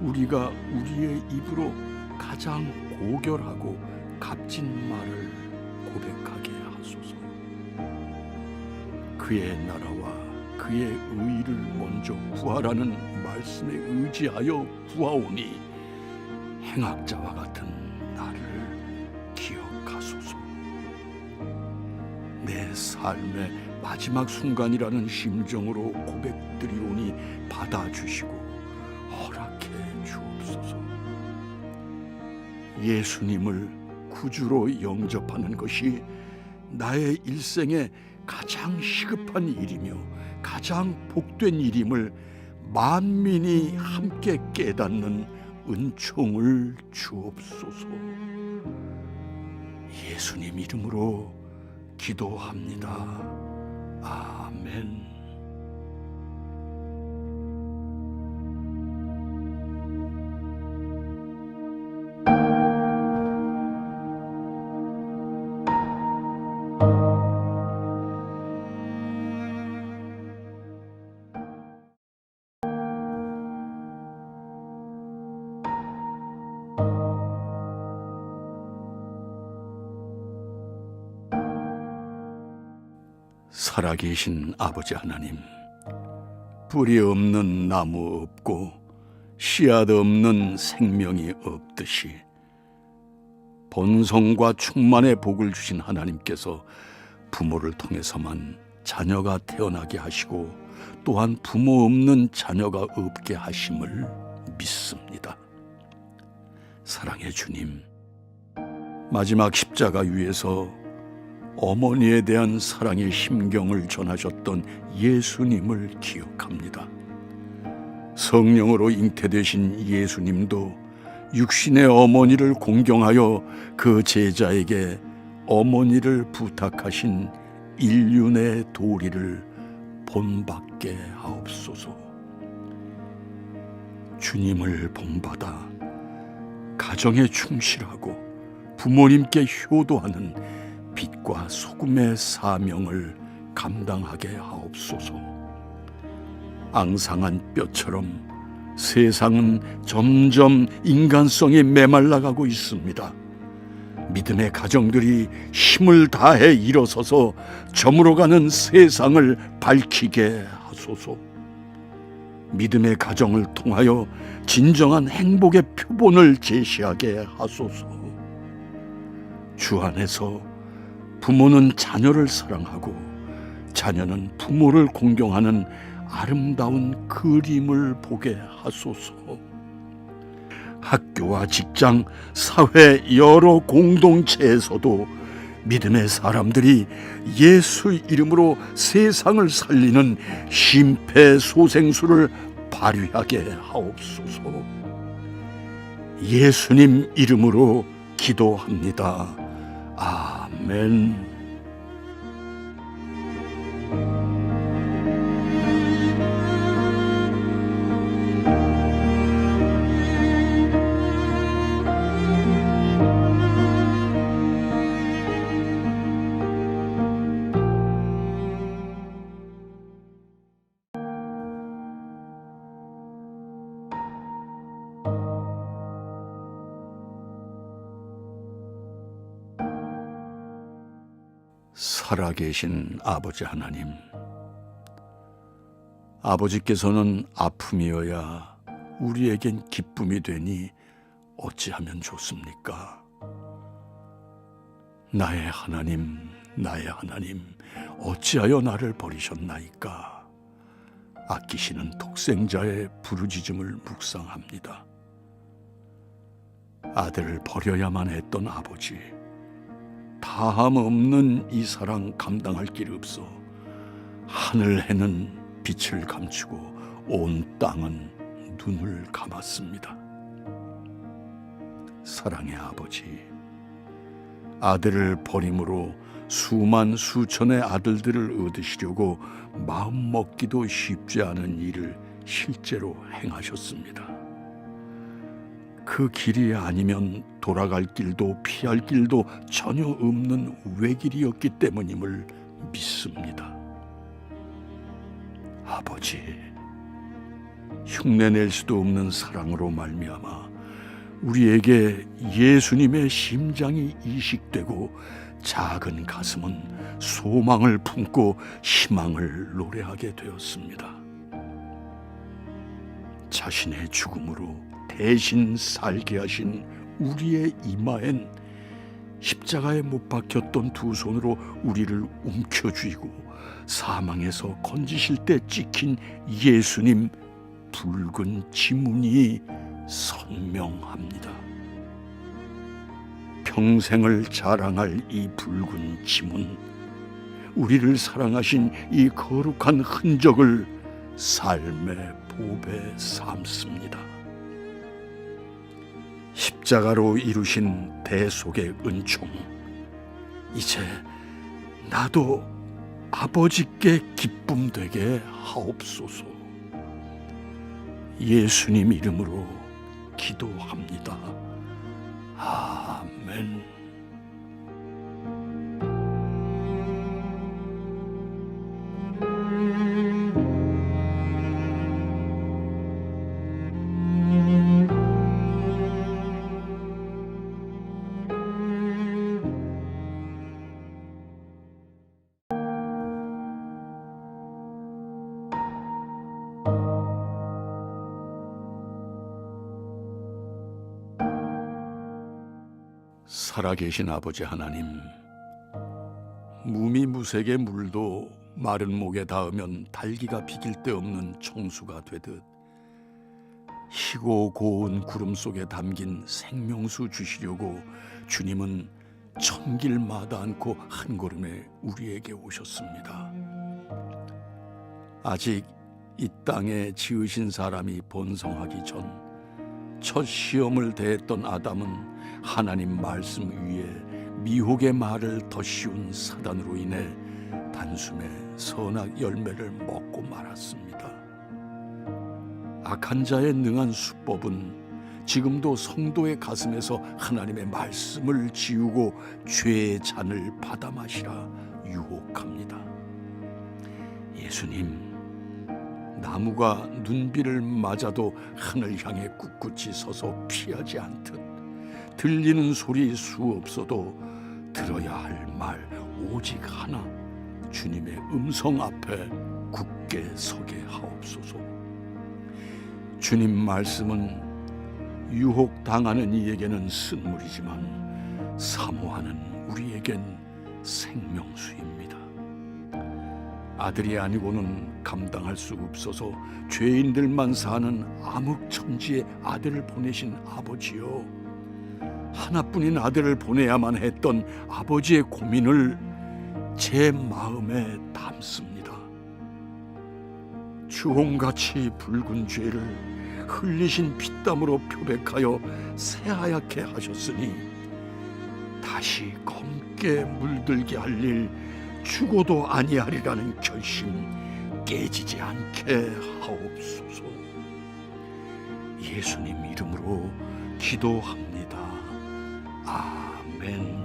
우리가 우리의 입으로 가장 고결하고 값진 말을 고백하게 하소서. 그의 나라와 그의 의를 먼저 구하라는 말씀에 의지하여 구하오니 행악자와 같은 나를 기억하소서. 내 삶의 마지막 순간이라는 심정으로 고백드리오니 받아주시고 허락해 주옵소서. 예수님을 구주로 영접하는 것이 나의 일생에 가장 시급한 일이며 가장 복된 일임을 만민이 함께 깨닫는 은총을 주옵소서. 예수님 이름으로 기도합니다. 아멘. 살아계신 아버지 하나님, 뿌리 없는 나무 없고 씨앗 없는 생명이 없듯이 본성과 충만의 복을 주신 하나님께서 부모를 통해서만 자녀가 태어나게 하시고 또한 부모 없는 자녀가 없게 하심을 믿습니다. 사랑의 주님, 마지막 십자가 위에서 어머니에 대한 사랑의 심경을 전하셨던 예수님을 기억합니다. 성령으로 잉태되신 예수님도 육신의 어머니를 공경하여 그 제자에게 어머니를 부탁하신 인륜의 도리를 본받게 하옵소서. 주님을 본받아 가정에 충실하고 부모님께 효도하는 빛과 소금의 사명을 감당하게 하옵소서. 앙상한 뼈처럼 세상은 점점 인간성이 메말라가고 있습니다. 믿음의 가정들이 힘을 다해 일어서서 저물어가는 세상을 밝히게 하소서. 믿음의 가정을 통하여 진정한 행복의 표본을 제시하게 하소서. 주 안에서 부모는 자녀를 사랑하고 자녀는 부모를 공경하는 아름다운 그림을 보게 하소서. 학교와 직장, 사회 여러 공동체에서도 믿음의 사람들이 예수 이름으로 세상을 살리는 심폐소생술을 발휘하게 하옵소서. 예수님 이름으로 기도합니다. 아멘. 살아계신 아버지 하나님, 아버지께서는 아픔이어야 우리에겐 기쁨이 되니 어찌하면 좋습니까? 나의 하나님, 나의 하나님, 어찌하여 나를 버리셨나이까? 아끼시는 독생자의 부르짖음을 묵상합니다. 아들을 버려야만 했던 아버지, 다함 없는 이 사랑 감당할 길 없어 하늘 해는 빛을 감추고 온 땅은 눈을 감았습니다. 사랑의 아버지, 아들을 버림으로 수만 수천의 아들들을 얻으시려고 마음 먹기도 쉽지 않은 일을 실제로 행하셨습니다. 그 길이 아니면 돌아갈 길도 피할 길도 전혀 없는 외길이었기 때문임을 믿습니다. 아버지, 흉내낼 수도 없는 사랑으로 말미암아 우리에게 예수님의 심장이 이식되고 작은 가슴은 소망을 품고 희망을 노래하게 되었습니다. 자신의 죽음으로 대신 살게 하신 우리의 이마엔 십자가에 못 박혔던 두 손으로 우리를 움켜쥐고 사망에서 건지실 때 찍힌 예수님 붉은 지문이 선명합니다. 평생을 자랑할 이 붉은 지문, 우리를 사랑하신 이 거룩한 흔적을 삶의 보배 삼습니다. 십자가로 이루신 대속의 은총, 이제 나도 아버지께 기쁨 되게 하옵소서. 예수님 이름으로 기도합니다. 아멘. 살아계신 아버지 하나님, 무미무색의 물도 마른 목에 닿으면 달기가 비길 데 없는 청수가 되듯 희고 고운 구름 속에 담긴 생명수 주시려고 주님은 천길마다 않고 한 걸음에 우리에게 오셨습니다. 아직 이 땅에 지으신 사람이 번성하기 전 첫 시험을 대했던 아담은 하나님 말씀 위에 미혹의 말을 더 씌운 사단으로 인해 단숨에 선악 열매를 먹고 말았습니다. 악한 자의 능한 수법은 지금도 성도의 가슴에서 하나님의 말씀을 지우고 죄의 잔을 받아 마시라 유혹합니다. 예수님, 나무가 눈비를 맞아도 하늘 향해 꿋꿋이 서서 피하지 않듯 들리는 소리 수 없어도 들어야 할 말 오직 하나, 주님의 음성 앞에 굳게 서게 하옵소서. 주님 말씀은 유혹당하는 이에게는 쓴물이지만 사모하는 우리에겐 생명수입니다. 아들이 아니고는 감당할 수 없어서 죄인들만 사는 암흑천지에 아들을 보내신 아버지여, 하나뿐인 아들을 보내야만 했던 아버지의 고민을 제 마음에 담습니다. 주홍같이 붉은 죄를 흘리신 피땀으로 표백하여 새하얗게 하셨으니 다시 검게 물들게 할 일 죽어도 아니하리라는 결심 깨지지 않게 하옵소서. 예수님 이름으로 기도합니다. 아멘.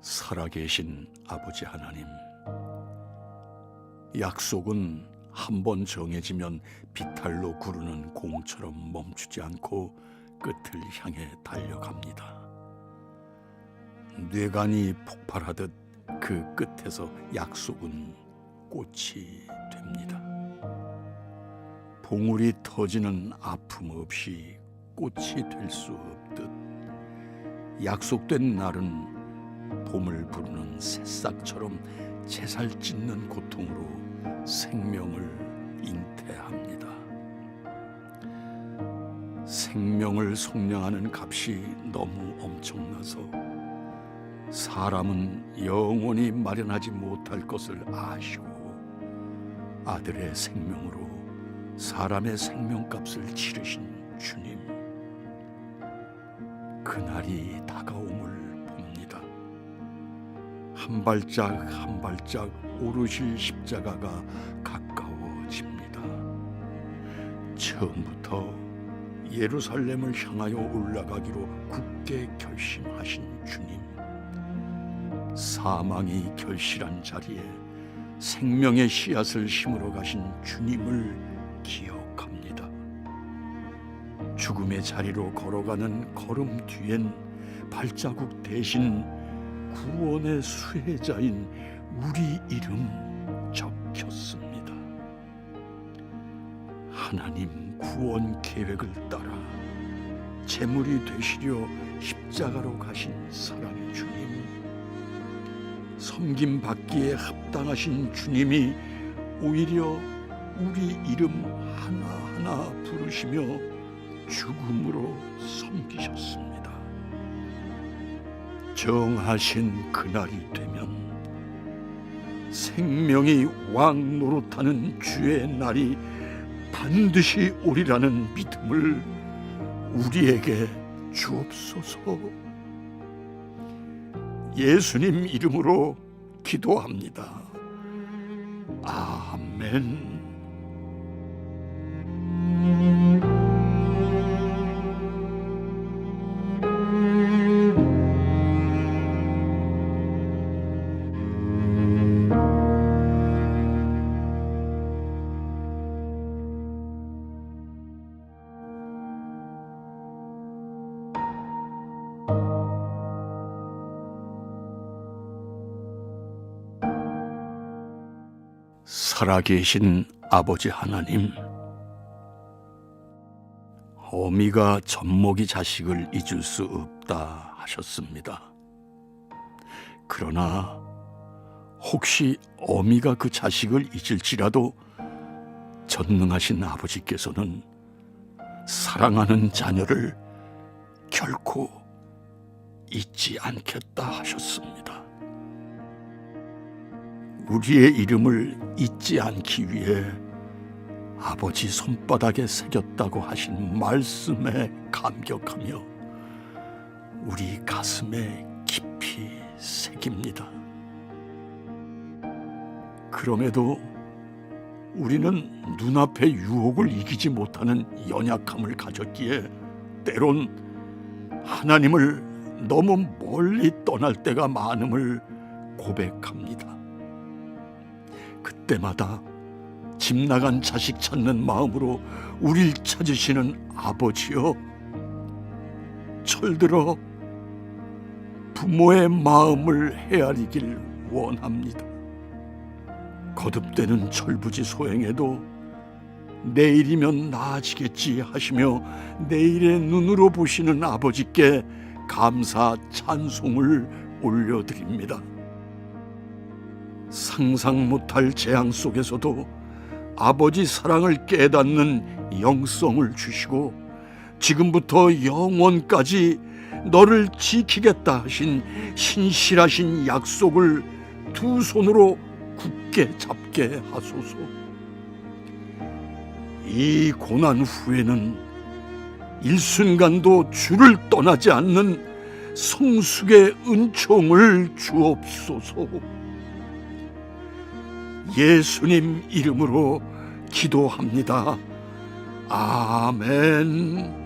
살아계신 아버지 하나님, 약속은 한번 정해지면 비탈로 구르는 공처럼 멈추지 않고 끝을 향해 달려갑니다. 뇌관이 폭발하듯 그 끝에서 약속은 꽃이 됩니다. 봉우리 터지는 아픔 없이 꽃이 될 수 없듯 약속된 날은 봄을 부르는 새싹처럼 채살 찢는 고통으로 생명을 잉태합니다. 생명을 속량하는 값이 너무 엄청나서 사람은 영원히 마련하지 못할 것을 아시고 아들의 생명으로 사람의 생명값을 치르신 주님, 그날이 다가옴을 한 발짝 한 발짝 오르실 십자가가 가까워집니다. 처음부터 예루살렘을 향하여 올라가기로 굳게 결심하신 주님, 사망이 결실한 자리에 생명의 씨앗을 심으러 가신 주님을 기억합니다. 죽음의 자리로 걸어가는 걸음 뒤엔 발자국 대신 구원의 수혜자인 우리 이름 적혔습니다. 하나님 구원 계획을 따라 제물이 되시려 십자가로 가신 사랑의 주님, 섬김받기에 합당하신 주님이 오히려 우리 이름 하나하나 부르시며 죽음으로 섬기셨습니다. 정하신 그날이 되면 생명이 왕 노릇하는 주의 날이 반드시 오리라는 믿음을 우리에게 주옵소서. 예수님 이름으로 기도합니다. 아멘. 살아계신 아버지 하나님, 어미가 젖먹이 자식을 잊을 수 없다 하셨습니다. 그러나 혹시 어미가 그 자식을 잊을지라도 전능하신 아버지께서는 사랑하는 자녀를 결코 잊지 않겠다 하셨습니다. 우리의 이름을 잊지 않기 위해 아버지 손바닥에 새겼다고 하신 말씀에 감격하며 우리 가슴에 깊이 새깁니다. 그럼에도 우리는 눈앞의 유혹을 이기지 못하는 연약함을 가졌기에 때론 하나님을 너무 멀리 떠날 때가 많음을 고백합니다. 그때마다 집 나간 자식 찾는 마음으로 우릴 찾으시는 아버지여, 철들어 부모의 마음을 헤아리길 원합니다. 거듭되는 철부지 소행에도 내일이면 나아지겠지 하시며 내일의 눈으로 보시는 아버지께 감사 찬송을 올려드립니다. 상상 못할 재앙 속에서도 아버지 사랑을 깨닫는 영성을 주시고 지금부터 영원까지 너를 지키겠다 하신 신실하신 약속을 두 손으로 굳게 잡게 하소서. 이 고난 후에는 일순간도 주를 떠나지 않는 성숙의 은총을 주옵소서. 예수님 이름으로 기도합니다. 아멘.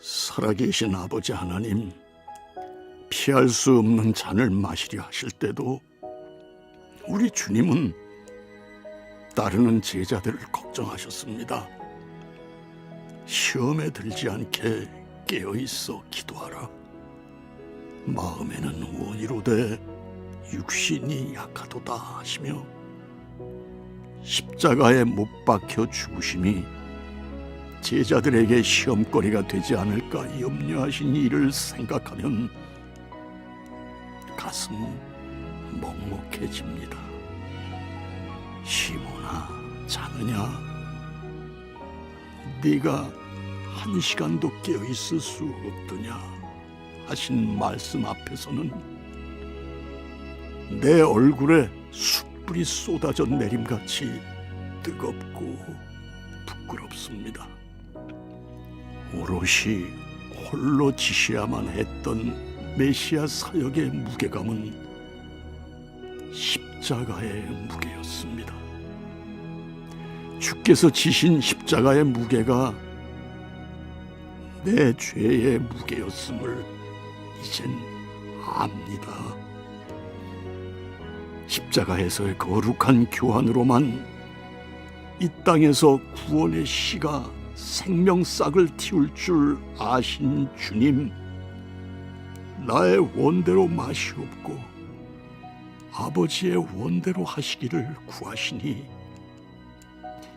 살아계신 아버지 하나님, 피할 수 없는 잔을 마시려 하실 때도 우리 주님은 따르는 제자들을 걱정하셨습니다. 시험에 들지 않게 깨어있어 기도하라. 마음에는 원이로되 육신이 약하도다 하시며 십자가에 못 박혀 죽으심이 제자들에게 시험거리가 되지 않을까 염려하신 일을 생각하면 가슴 먹먹해집니다. 시몬아, 자느냐? 네가 한 시간도 깨어있을 수 없더냐 하신 말씀 앞에서는 내 얼굴에 숯불이 쏟아져 내림같이 뜨겁고 부끄럽습니다. 오롯이 홀로 지셔야만 했던 메시아 사역의 무게감은 십자가의 무게였습니다. 주께서 지신 십자가의 무게가 내 죄의 무게였음을 이젠 압니다. 십자가에서의 거룩한 교환으로만 이 땅에서 구원의 씨가 생명싹을 틔울 줄 아신 주님, 나의 원대로 마시옵고 아버지의 원대로 하시기를 구하시니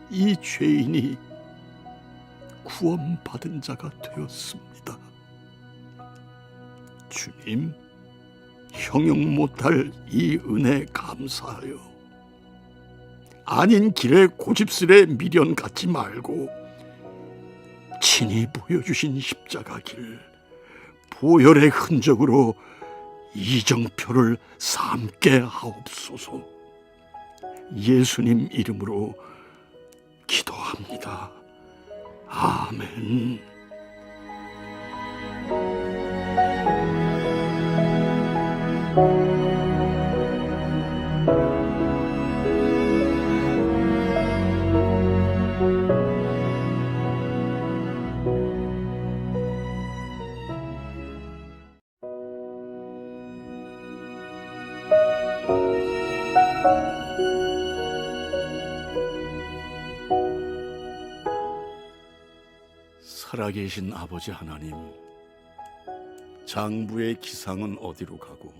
이 죄인이 구원받은 자가 되었습니다. 주님, 형용 못할 이 은혜 감사하여 아닌 길에 고집스레 미련 갖지 말고 친히 보여주신 십자가 길, 보혈의 흔적으로 이정표를 삼게 하옵소서. 예수님 이름으로 기도합니다. 아멘. 살아계신 아버지 하나님, 장부의 기상은 어디로 가고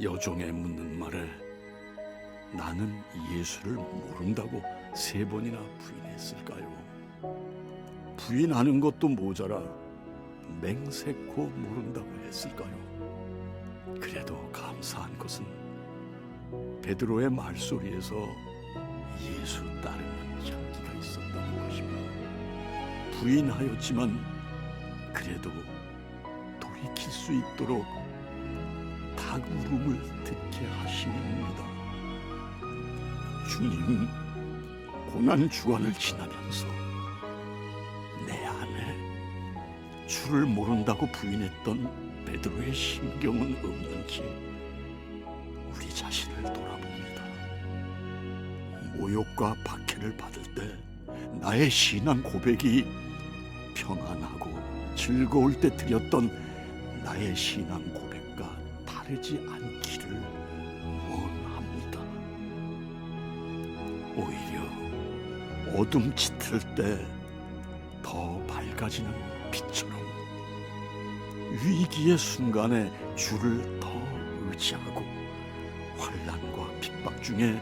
여종의 묻는 말에 나는 예수를 모른다고 3번이나 부인했을까요? 부인하는 것도 모자라 맹세코 모른다고 했을까요? 그래도 감사한 것은 베드로의 말소리에서 예수 따르는 향기가 있었다는 것입니다. 부인하였지만 그래도 돌이킬 수 있도록 닭울음을 듣게 하심입니다. 주님, 고난 주간을 지나면서 내 안에 주를 모른다고 부인했던 베드로의 심경은 없는지 우리 자신을 돌아봅니다. 모욕과 박해를 받을 때 나의 신앙 고백이 평안하고 즐거울 때 드렸던 나의 신앙 고백과 다르지 않기를 원합니다. 오히려 어둠 짙을 때 더 밝아지는 빛처럼 위기의 순간에 주를 더 의지하고 환난과 핍박 중에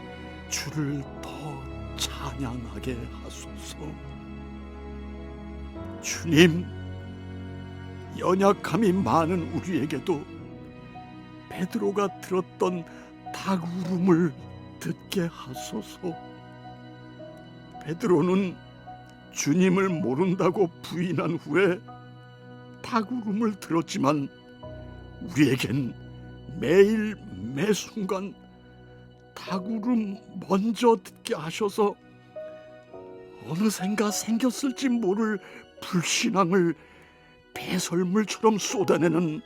주를 더 찬양하게 하소서. 주님, 연약함이 많은 우리에게도 베드로가 들었던 닭울음을 듣게 하소서. 베드로는 주님을 모른다고 부인한 후에 닭울음을 들었지만 우리에겐 매일 매순간 닭울음 먼저 듣게 하셔서 어느샌가 생겼을지 모를 불신앙을 배설물처럼 쏟아내는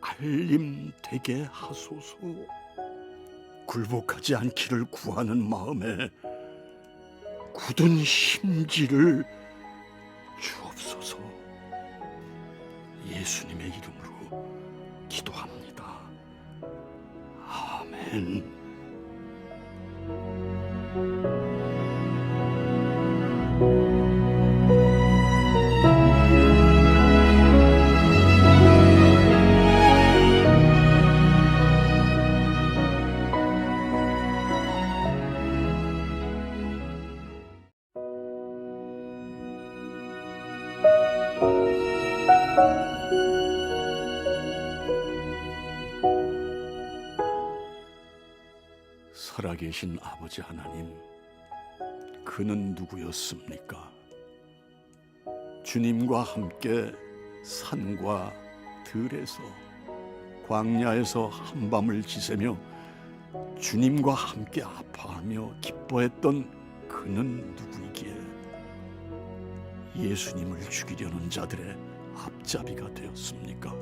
알림 되게 하소서. 굴복하지 않기를 구하는 마음에 굳은 심지를 주옵소서. 예수님의 이름으로 기도합니다. 아멘. 살아계신 아버지 하나님, 그는 누구였습니까? 주님과 함께 산과 들에서 광야에서 한밤을 지새며 주님과 함께 아파하며 기뻐했던 그는 누구이기에 예수님을 죽이려는 자들의 앞잡이가 되었습니까?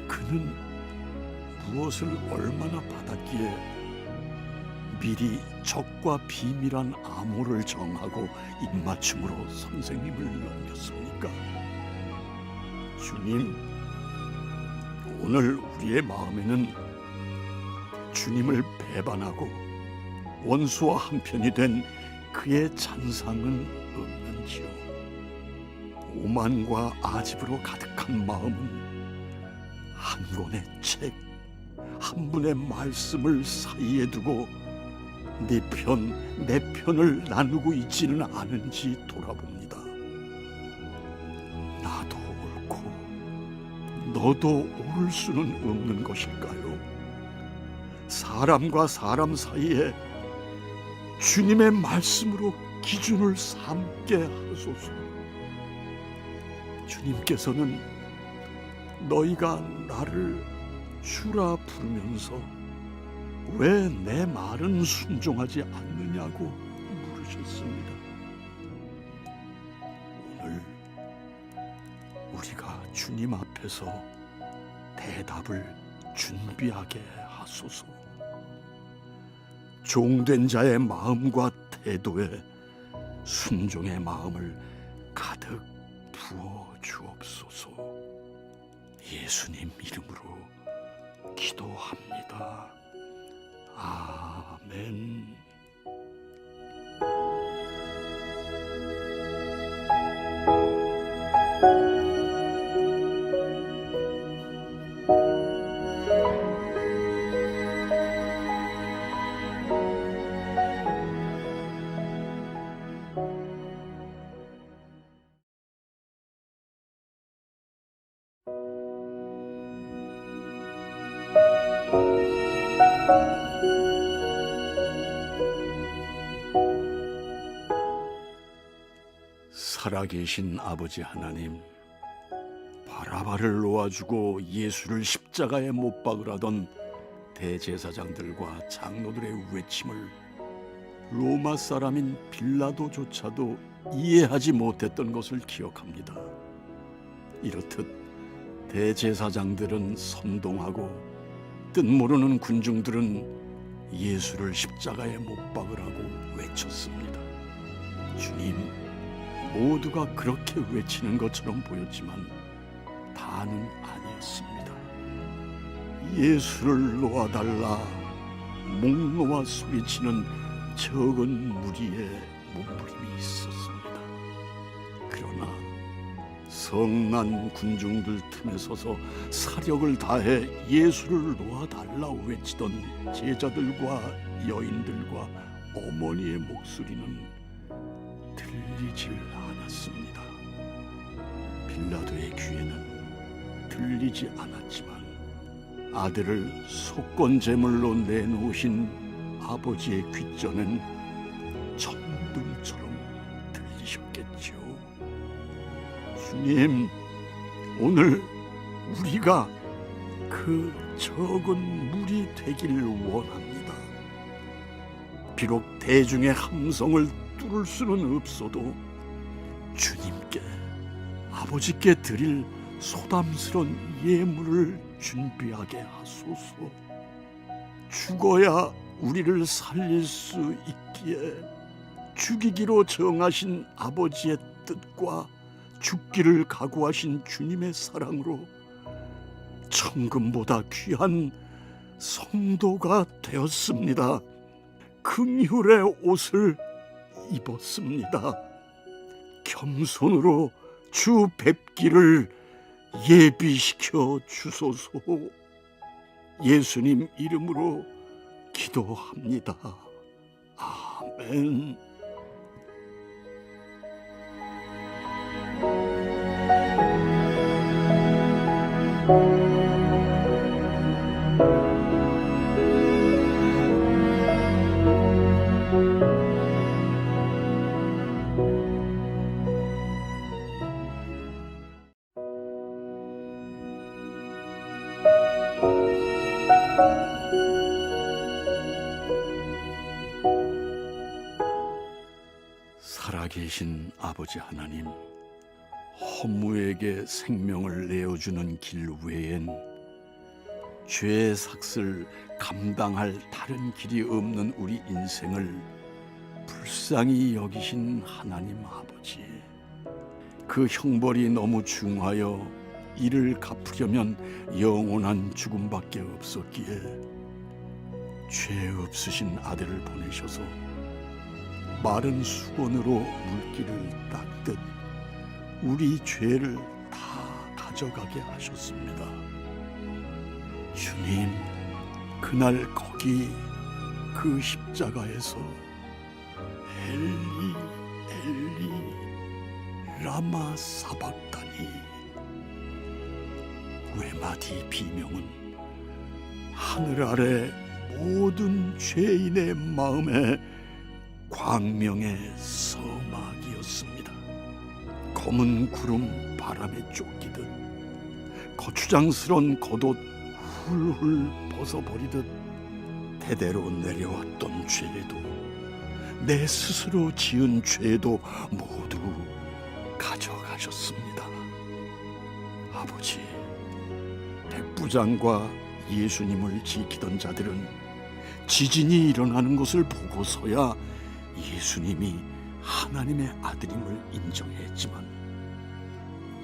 그는 무엇을 얼마나 받았기에 미리 적과 비밀한 암호를 정하고 입맞춤으로 선생님을 넘겼습니까? 주님, 오늘 우리의 마음에는 주님을 배반하고 원수와 한편이 된 그의 잔상은 없는지요? 오만과 아집으로 가득한 마음은 한 권의 책, 한 분의 말씀을 사이에 두고 네 편, 내 편을 나누고 있지는 않은지 돌아봅니다. 나도 옳고 너도 옳을 수는 없는 것일까요? 사람과 사람 사이에 주님의 말씀으로 기준을 삼게 하소서. 주님께서는 너희가 나를 주라 부르면서 왜 내 말은 순종하지 않느냐고 물으셨습니다. 오늘 우리가 주님 앞에서 대답을 준비하게 하소서. 종된 자의 마음과 태도에 순종의 마음을 가득 부어 주옵소서. 예수님 이름으로 기도합니다. 아멘. 살아계신 아버지 하나님, 바라바를 놓아주고 예수를 십자가에 못 박으라던 대제사장들과 장로들의 외침을 로마 사람인 빌라도조차도 이해하지 못했던 것을 기억합니다. 이렇듯 대제사장들은 선동하고 뜻모르는 군중들은 예수를 십자가에 못 박으라고 외쳤습니다. 주님, 모두가 그렇게 외치는 것처럼 보였지만 다는 아니었습니다. 예수를 놓아달라 목 놓아 소리치는 적은 무리의 몸부림이 있었습니다. 그러나 성난 군중들 틈에 서서 사력을 다해 예수를 놓아달라 외치던 제자들과 여인들과 어머니의 목소리는 들리질 않았습니다. 빌라도의 귀에는 들리지 않았지만 아들을 속건제물로 내놓으신 아버지의 귓전엔 천둥처럼 들리셨겠죠. 주님, 오늘 우리가 그 적은 물이 되길 원합니다. 비록 대중의 함성을 뚫을 수는 없어도 주님께, 아버지께 드릴 소담스런 예물을 준비하게 하소서. 죽어야 우리를 살릴 수 있기에 죽이기로 정하신 아버지의 뜻과 죽기를 각오하신 주님의 사랑으로 천금보다 귀한 성도가 되었습니다. 긍휼의 옷을 입었습니다. 겸손으로 주 뵙기를 예비시켜 주소서. 예수님 이름으로 기도합니다. 아멘. 살아계신 아버지 하나님, 허무에게 생명을 내어주는 길 외엔 죄의 삭을 감당할 다른 길이 없는 우리 인생을 불쌍히 여기신 하나님 아버지, 그 형벌이 너무 중하여 이를 갚으려면 영원한 죽음밖에 없었기에 죄 없으신 아들을 보내셔서 마른 수건으로 물기를 닦듯 우리 죄를 다 가져가게 하셨습니다. 주님, 그날 거기 그 십자가에서 엘리 엘리 라마 사박다니 외마디 비명은 하늘 아래 모든 죄인의 마음에 광명의 서막이었습니다. 검은 구름 바람에 쫓기듯 거추장스런 겉옷 훌훌 벗어버리듯 대대로 내려왔던 죄도 내 스스로 지은 죄도 모두 가져가셨습니다. 아버지, 백부장과 예수님을 지키던 자들은 지진이 일어나는 것을 보고서야 예수님이 하나님의 아들임을 인정했지만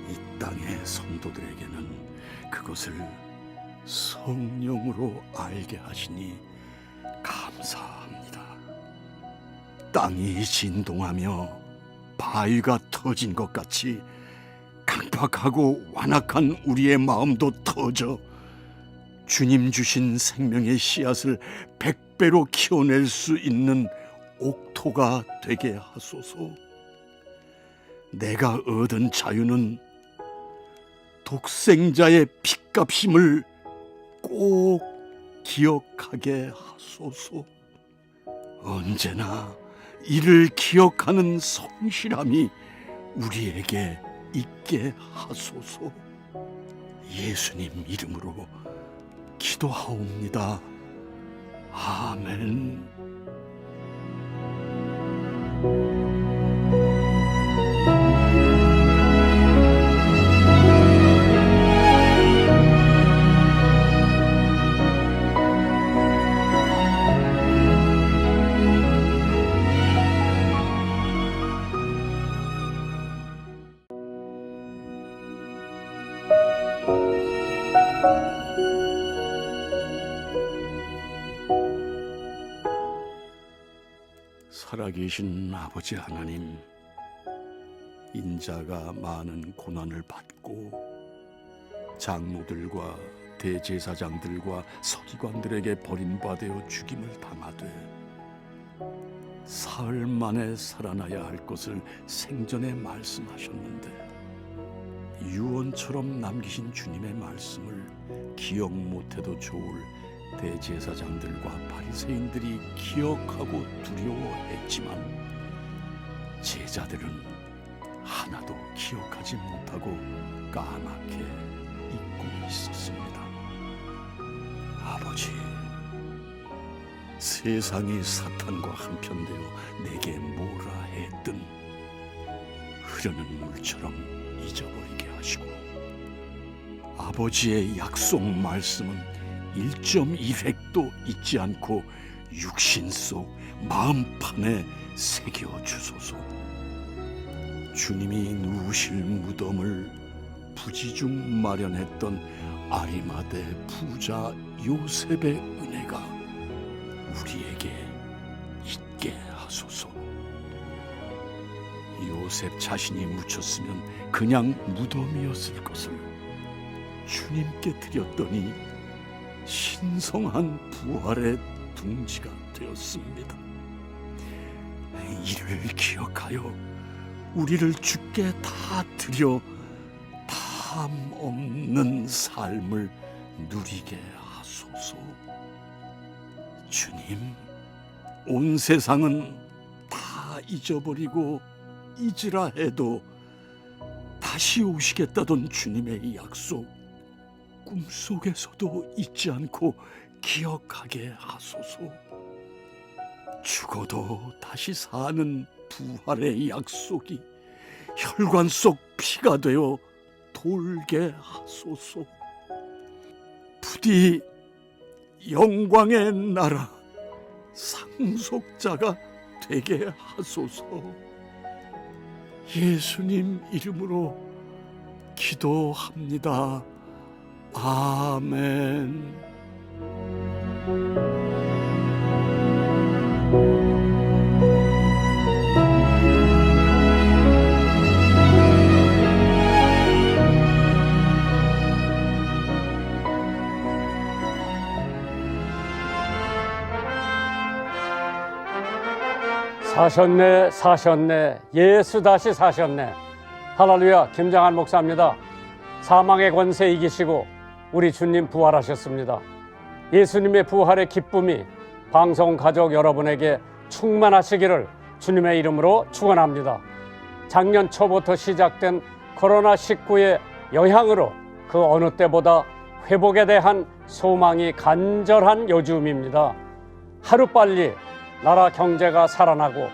이 땅의 성도들에게는 그것을 성령으로 알게 하시니 감사합니다. 땅이 진동하며 바위가 터진 것 같이 강팍하고 완악한 우리의 마음도 터져 주님 주신 생명의 씨앗을 100배로 키워낼 수 있는 옥토가 되게 하소서. 내가 얻은 자유는 독생자의 핏값임을 꼭 기억하게 하소서. 언제나 이를 기억하는 성실함이 우리에게 있게 하소서. 예수님 이름으로 기도하옵니다. 아멘. 살아계신 아버지 하나님, 인자가 많은 고난을 받고 장로들과 대제사장들과 서기관들에게 버림받아 죽임을 당하되 사흘 만에 살아나야 할 것을 생전에 말씀하셨는데 유언처럼 남기신 주님의 말씀을 기억 못해도 좋을 대제사장들과 바리새인들이 기억하고 두려워했지만 제자들은 하나도 기억하지 못하고 까맣게 잊고 있었습니다. 아버지, 세상이 사탄과 한편되어 내게 뭐라 했든 흐르는 물처럼 잊어버리게 하시고 아버지의 약속 말씀은 1.1획도 잊지 않고 육신 속 마음판에 새겨주소서. 주님이 누우실 무덤을 부지중 마련했던 아리마대 부자 요셉의 은혜가 우리에게 있게 하소서. 요셉 자신이 묻혔으면 그냥 무덤이었을 것을 주님께 드렸더니 신성한 부활의 둥지가 되었습니다. 이를 기억하여 우리를 주께 다 드려 탐 없는 삶을 누리게 하소서. 주님, 온 세상은 다 잊어버리고 잊으라 해도 다시 오시겠다던 주님의 약속 꿈속에서도 잊지 않고 기억하게 하소서. 죽어도 다시 사는 부활의 약속이 혈관 속 피가 되어 돌게 하소서. 부디 영광의 나라 상속자가 되게 하소서. 예수님 이름으로 기도합니다. 아멘. 사셨네, 사셨네. 예수 다시 사셨네. 할렐루야. 김장한 목사입니다. 사망의 권세 이기시고 우리 주님 부활하셨습니다. 예수님의 부활의 기쁨이 방송 가족 여러분에게 충만하시기를 주님의 이름으로 축원합니다. 작년 초부터 시작된 코로나19의 영향으로 그 어느 때보다 회복에 대한 소망이 간절한 요즘입니다. 하루빨리 나라 경제가 살아나고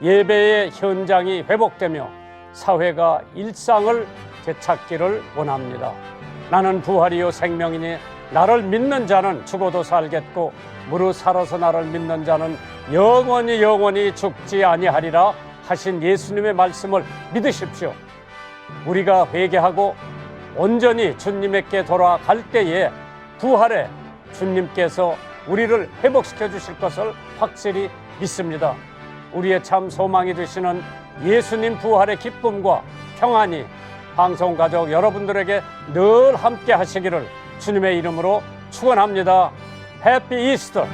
예배의 현장이 회복되며 사회가 일상을 되찾기를 원합니다. 나는 부활이요 생명이니 나를 믿는 자는 죽어도 살겠고 무릇 살아서 나를 믿는 자는 영원히 죽지 아니하리라 하신 예수님의 말씀을 믿으십시오. 우리가 회개하고 온전히 주님께 돌아갈 때에 부활에 주님께서 우리를 회복시켜 주실 것을 확실히 믿습니다. 우리의 참 소망이 되시는 예수님 부활의 기쁨과 평안이 방송가족 여러분들에게 늘 함께 하시기를 주님의 이름으로 축원합니다. 해피 이스터.